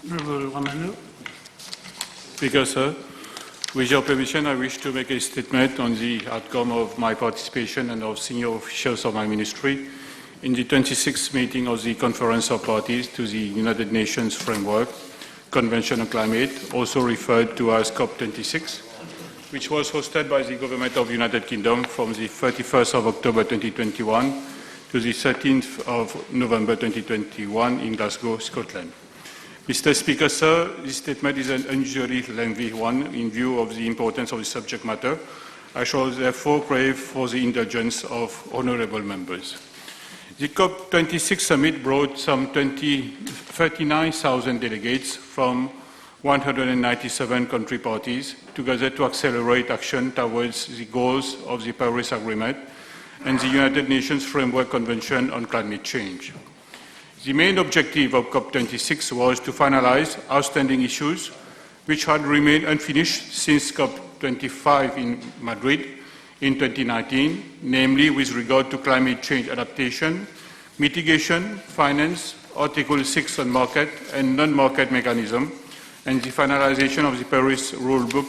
Honorable Ramanu. Speaker, sir. With your permission, I wish to make a statement on the outcome of my participation and of senior officials of my ministry in the 26th meeting of the Conference of Parties to the United Nations Framework Convention on Climate, also referred to as COP26, which was hosted by the Government of the United Kingdom from the 31st of October 2021 to the 13th of November 2021 in Glasgow, Scotland. Mr. Speaker, sir, this statement is an unusually lengthy one in view of the importance of the subject matter. I shall therefore crave for the indulgence of honourable members. The COP26 summit brought some 39,000 delegates from 197 country parties together to accelerate action towards the goals of the Paris Agreement and the United Nations Framework Convention on Climate Change. The main objective of COP26 was to finalize outstanding issues which had remained unfinished since COP25 in Madrid in 2019, namely with regard to climate change adaptation, mitigation, finance, Article 6 on market and non-market mechanism, and the finalization of the Paris Rulebook,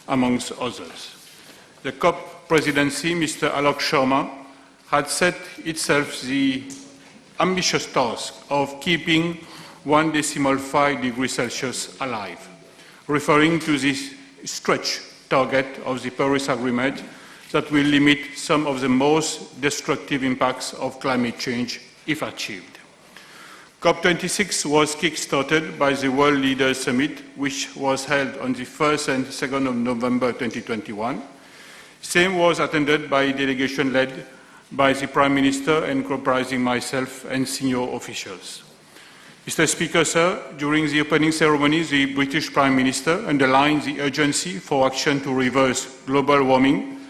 amongst others. The COP presidency, Mr. Alok Sharma, had set itself the ambitious task of keeping 1.5 degrees Celsius alive, referring to this stretch target of the Paris Agreement that will limit some of the most destructive impacts of climate change if achieved. COP26 was kick-started by the World Leaders Summit, which was held on the 1st and 2nd of November 2021. Same was attended by a delegation led by the Prime Minister and comprising myself and senior officials. Mr. Speaker, sir, during the opening ceremony, the British Prime Minister underlined the urgency for action to reverse global warming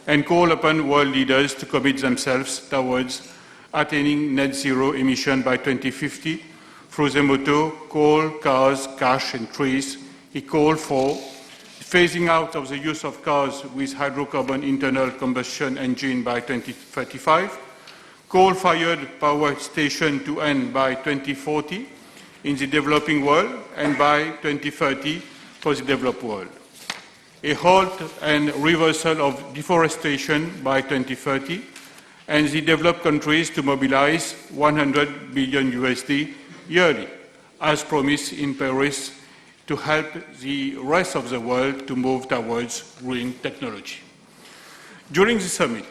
and called upon world leaders to commit themselves towards attaining net zero emission by 2050 through the motto, coal, cars, cash and trees. He called for phasing out of the use of cars with hydrocarbon internal combustion engine by 2035, coal-fired power station to end by 2040 in the developing world and by 2030 for the developed world. A halt and reversal of deforestation by 2030 and the developed countries to mobilize 100 billion USD yearly, as promised in Paris, to help the rest of the world to move towards green technology. During the summit,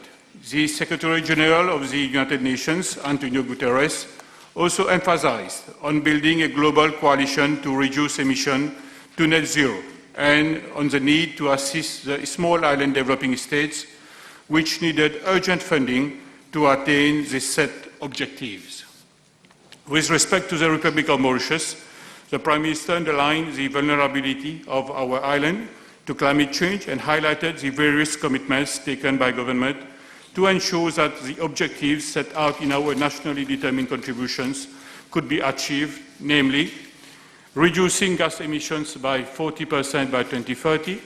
the Secretary General of the United Nations, Antonio Guterres, also emphasized on building a global coalition to reduce emissions to net zero and on the need to assist the small island developing states which needed urgent funding to attain the set objectives. With respect to the Republic of Mauritius, the Prime Minister underlined the vulnerability of our island to climate change and highlighted the various commitments taken by government to ensure that the objectives set out in our nationally determined contributions could be achieved, namely, reducing gas emissions by 40% by 2030,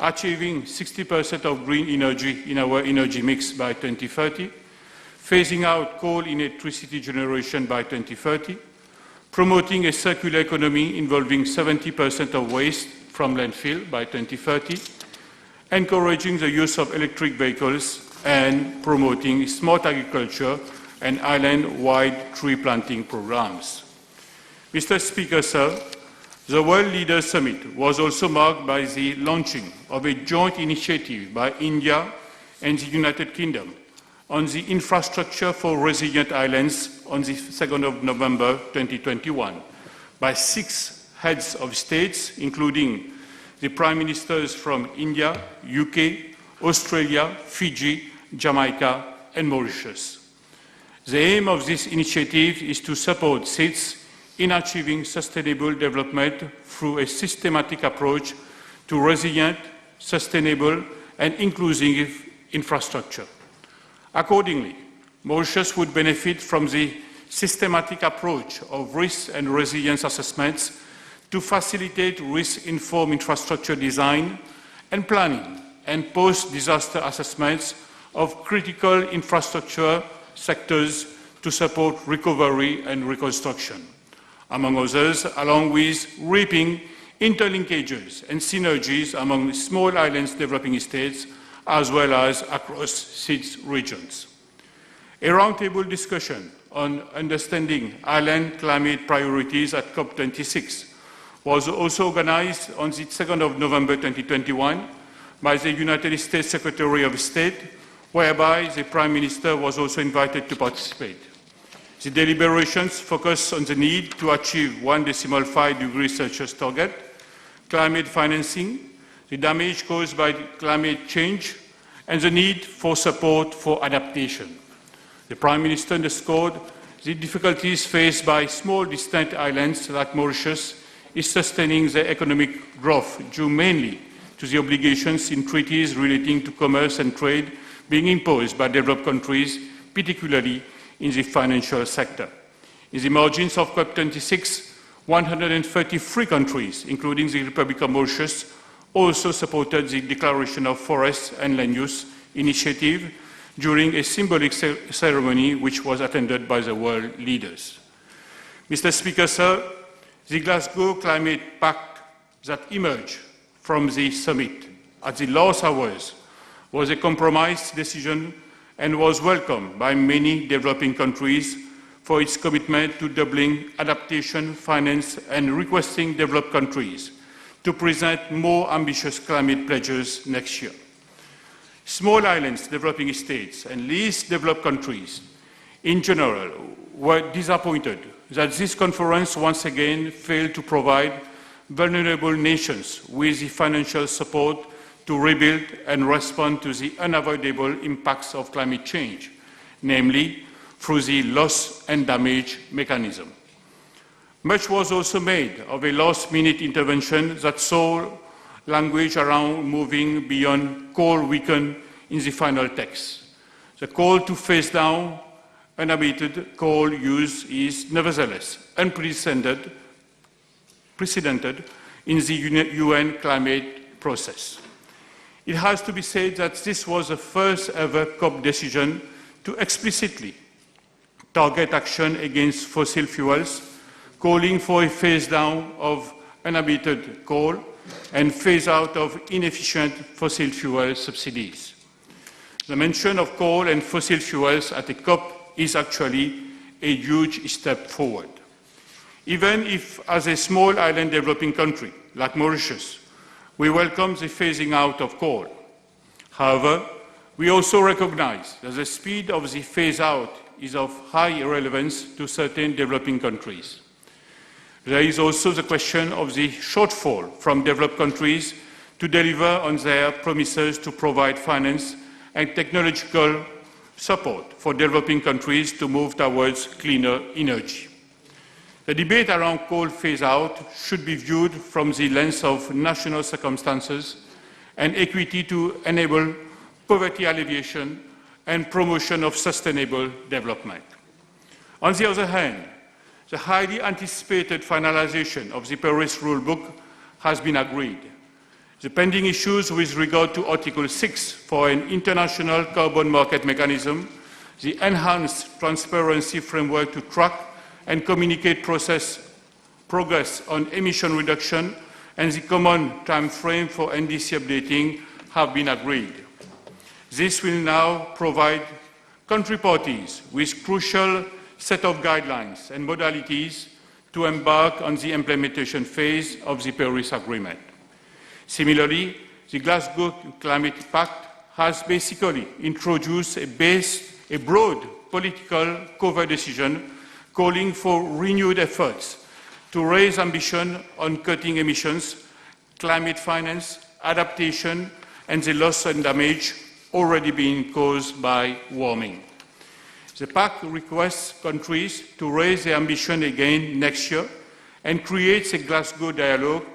achieving 60% of green energy in our energy mix by 2030, phasing out coal in electricity generation by 2030, promoting a circular economy involving 70% of waste from landfill by 2030, encouraging the use of electric vehicles and promoting smart agriculture and island-wide tree planting programs. Mr. Speaker, sir, the World Leaders Summit was also marked by the launching of a joint initiative by India and the United Kingdom on the infrastructure for resilient islands on the 2nd of November 2021 by 6 heads of states, including the Prime Ministers from India, UK, Australia, Fiji, Jamaica and Mauritius. The aim of this initiative is to support states in achieving sustainable development through a systematic approach to resilient, sustainable and inclusive infrastructure. Accordingly, Mauritius would benefit from the systematic approach of risk and resilience assessments to facilitate risk-informed infrastructure design and planning and post-disaster assessments of critical infrastructure sectors to support recovery and reconstruction, among others, along with reaping interlinkages and synergies among small islands developing states as well as across 6 regions. A roundtable discussion on understanding island climate priorities at COP26 was also organized on the 2nd of November 2021 by the United States Secretary of State, whereby the Prime Minister was also invited to participate. The deliberations focused on the need to achieve 1.5 degrees Celsius target, climate financing, the damage caused by climate change, and the need for support for adaptation. The Prime Minister underscored the difficulties faced by small distant islands like Mauritius in sustaining their economic growth due mainly to the obligations in treaties relating to commerce and trade being imposed by developed countries, particularly in the financial sector. In the margins of COP26, 133 countries, including the Republic of Mauritius, also supported the Declaration of Forests and Land Use initiative during a symbolic ceremony which was attended by the world leaders. Mr. Speaker, sir, the Glasgow Climate Pact that emerged from the summit at the last hours was a compromise decision and was welcomed by many developing countries for its commitment to doubling adaptation finance and requesting developed countries to present more ambitious climate pledges next year. Small islands, developing states, and least developed countries in general were disappointed that this conference once again failed to provide vulnerable nations with the financial support to rebuild and respond to the unavoidable impacts of climate change, namely through the loss and damage mechanism. Much was also made of a last-minute intervention that saw language around moving beyond coal weakened in the final text. The call to phase down unabated coal use is nevertheless unprecedented in the UN climate process. It has to be said that this was the first ever COP decision to explicitly target action against fossil fuels, calling for a phase down of unabated coal and phase out of inefficient fossil fuel subsidies. The mention of coal and fossil fuels at the COP is actually a huge step forward. Even if, as a small island developing country like Mauritius, we welcome the phasing out of coal. However, we also recognize that the speed of the phase out is of high relevance to certain developing countries. There is also the question of the shortfall from developed countries to deliver on their promises to provide finance and technological support for developing countries to move towards cleaner energy. The debate around coal phase-out should be viewed from the lens of national circumstances and equity to enable poverty alleviation and promotion of sustainable development. On the other hand, the highly anticipated finalization of the Paris Rulebook has been agreed. The pending issues with regard to Article 6 for an international carbon market mechanism, the enhanced transparency framework to track and communicate progress on emission reduction, and the common time frame for NDC updating have been agreed. This will now provide country parties with crucial set of guidelines and modalities to embark on the implementation phase of the Paris Agreement. Similarly, the Glasgow Climate Pact has basically introduced a broad political cover decision calling for renewed efforts to raise ambition on cutting emissions, climate finance, adaptation, and the loss and damage already being caused by warming. The pact requests countries to raise their ambition again next year and creates a Glasgow dialogue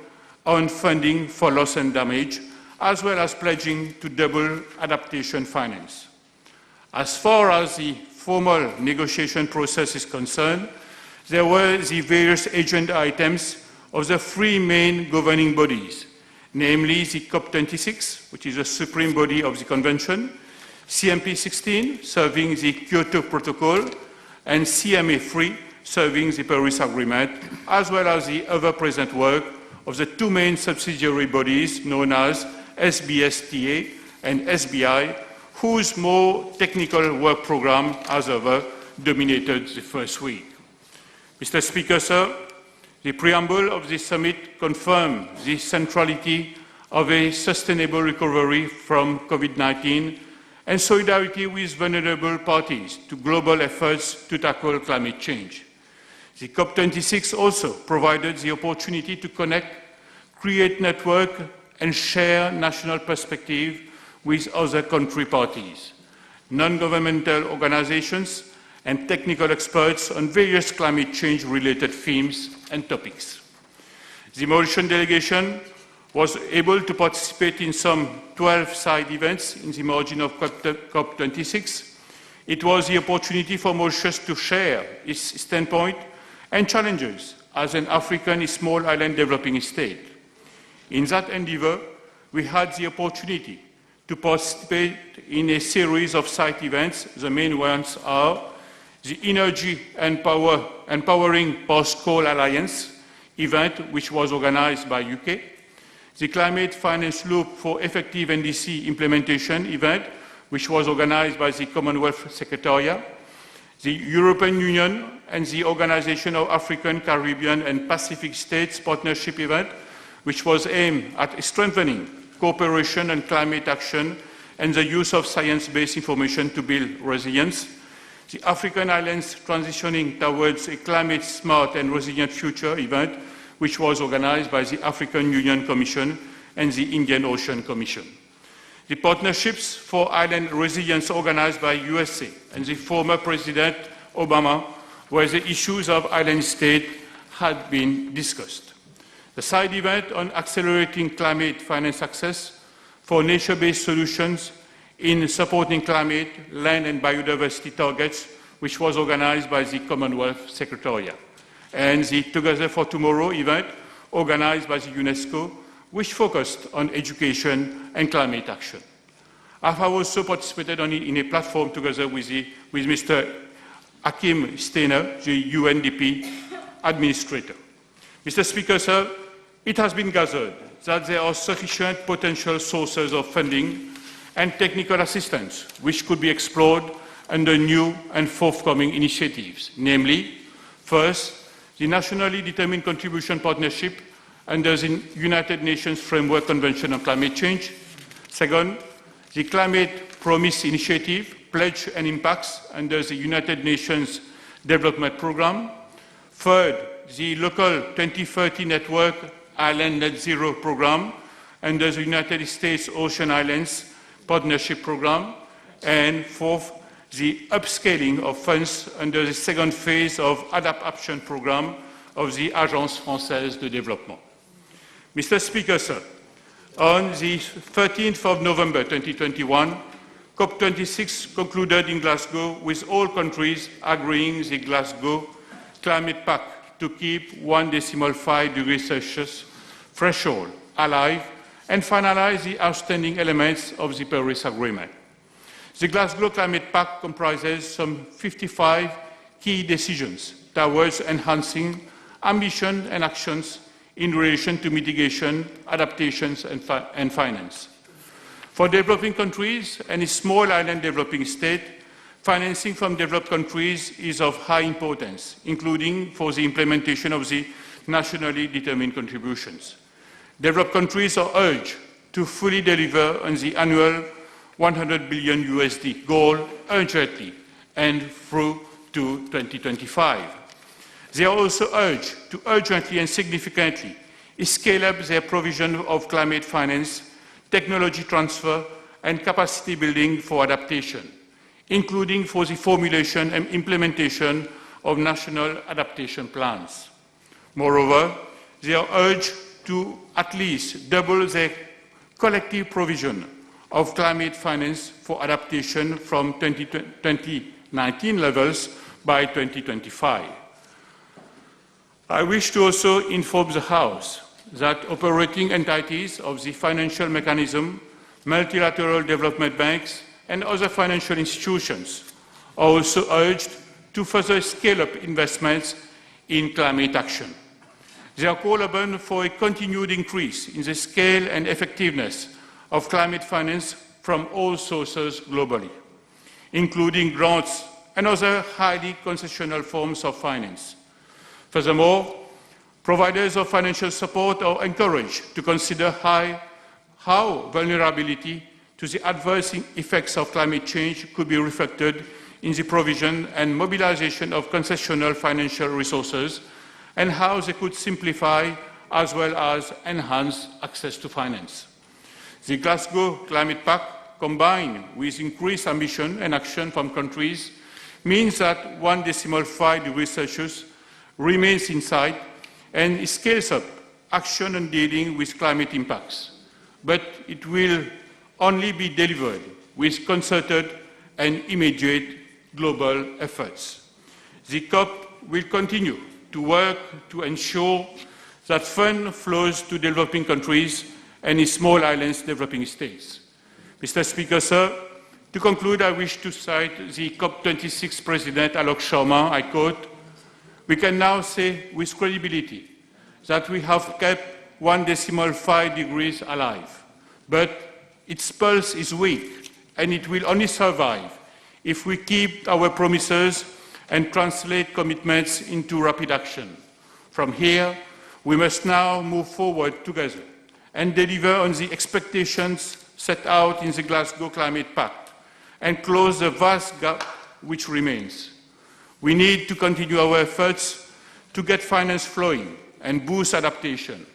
on funding for loss and damage, as well as pledging to double adaptation finance. As far as the formal negotiation process is concerned, there were the various agenda items of the 3 main governing bodies, namely the COP26, which is the supreme body of the convention, CMP16, serving the Kyoto Protocol, and CMA3, serving the Paris Agreement, as well as the ever-present work of the two main subsidiary bodies known as SBSTA and SBI, whose more technical work program, as ever, dominated the first week. Mr. Speaker, sir, the preamble of this summit confirmed the centrality of a sustainable recovery from COVID-19 and solidarity with vulnerable parties to global efforts to tackle climate change. The COP26 also provided the opportunity to connect, create network, and share national perspective with other country parties, non-governmental organizations, and technical experts on various climate change-related themes and topics. The Mauritian delegation was able to participate in some 12 side events in the margin of COP26. It was the opportunity for Mauritius to share its standpoint and challenges as an African small island developing state. In that endeavor, we had the opportunity to participate in a series of site events. The main ones are the Energy and Empowering Post-Coal Alliance event, which was organized by UK, the Climate Finance Loop for Effective NDC Implementation event, which was organized by the Commonwealth Secretariat, the European Union and the Organization of African, Caribbean and Pacific States Partnership event, which was aimed at strengthening cooperation and climate action and the use of science-based information to build resilience, the African Islands Transitioning Towards a Climate Smart and Resilient Future event, which was organized by the African Union Commission and the Indian Ocean Commission. The Partnerships for Island Resilience organized by USA and the former President Obama, where the issues of island state had been discussed. The side event on accelerating climate finance access for nature-based solutions in supporting climate, land and biodiversity targets, which was organized by the Commonwealth Secretariat, and the Together for Tomorrow event organized by the UNESCO, which focused on education and climate action. I have also participated in a platform together with Mr. Hakim Steiner, the UNDP administrator. Mr. Speaker, sir, it has been gathered that there are sufficient potential sources of funding and technical assistance which could be explored under new and forthcoming initiatives, namely, first, the nationally determined contribution partnership under the United Nations Framework Convention on Climate Change. Second, the Climate Promise Initiative, Pledge and Impacts under the United Nations Development Programme. Third, the local 2030 Network Island Net Zero Programme under the United States Ocean Islands Partnership Programme. And fourth, the upscaling of funds under the second phase of Adaptation Programme of the Agence Française de Développement. Mr. Speaker, sir, on the 13th of November 2021, COP26 concluded in Glasgow with all countries agreeing the Glasgow Climate Pact to keep 1.5 degrees Celsius threshold alive and finalize the outstanding elements of the Paris Agreement. The Glasgow Climate Pact comprises some 55 key decisions towards enhancing ambition and actions in relation to mitigation, adaptations, and finance. For developing countries and a small island developing state, financing from developed countries is of high importance, including for the implementation of the nationally determined contributions. Developed countries are urged to fully deliver on the annual 100 billion USD goal urgently and through to 2025. They are also urged to urgently and significantly scale up their provision of climate finance, technology transfer, and capacity building for adaptation, including for the formulation and implementation of national adaptation plans. Moreover, they are urged to at least double their collective provision of climate finance for adaptation from 2019 levels by 2025. I wish to also inform the House that operating entities of the financial mechanism, multilateral development banks, and other financial institutions are also urged to further scale up investments in climate action. They are called upon for a continued increase in the scale and effectiveness of climate finance from all sources globally, including grants and other highly concessional forms of finance. Furthermore, providers of financial support are encouraged to consider how vulnerability to the adverse effects of climate change could be reflected in the provision and mobilization of concessional financial resources, and how they could simplify as well as enhance access to finance. The Glasgow Climate Pact, combined with increased ambition and action from countries, means that 1.5 degrees Celsius remains in sight and scales up action on dealing with climate impacts. But it will only be delivered with concerted and immediate global efforts. The COP will continue to work to ensure that fund flows to developing countries and in small islands developing states. Mr. Speaker, sir, to conclude, I wish to cite the COP26 President Alok Sharma. I quote, "We can now say with credibility that we have kept 1.5 degrees alive, but its pulse is weak and it will only survive if we keep our promises and translate commitments into rapid action. From here, we must now move forward together and deliver on the expectations set out in the Glasgow Climate Pact and close the vast gap which remains. We need to continue our efforts to get finance flowing and boost adaptation.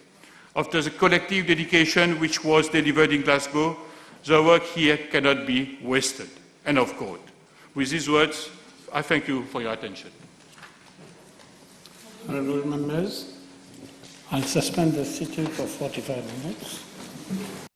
After the collective dedication which was delivered in Glasgow, the work here cannot be wasted." End of quote. With these words, I thank you for your attention. Honourable members, I'll suspend the sitting for 45 minutes.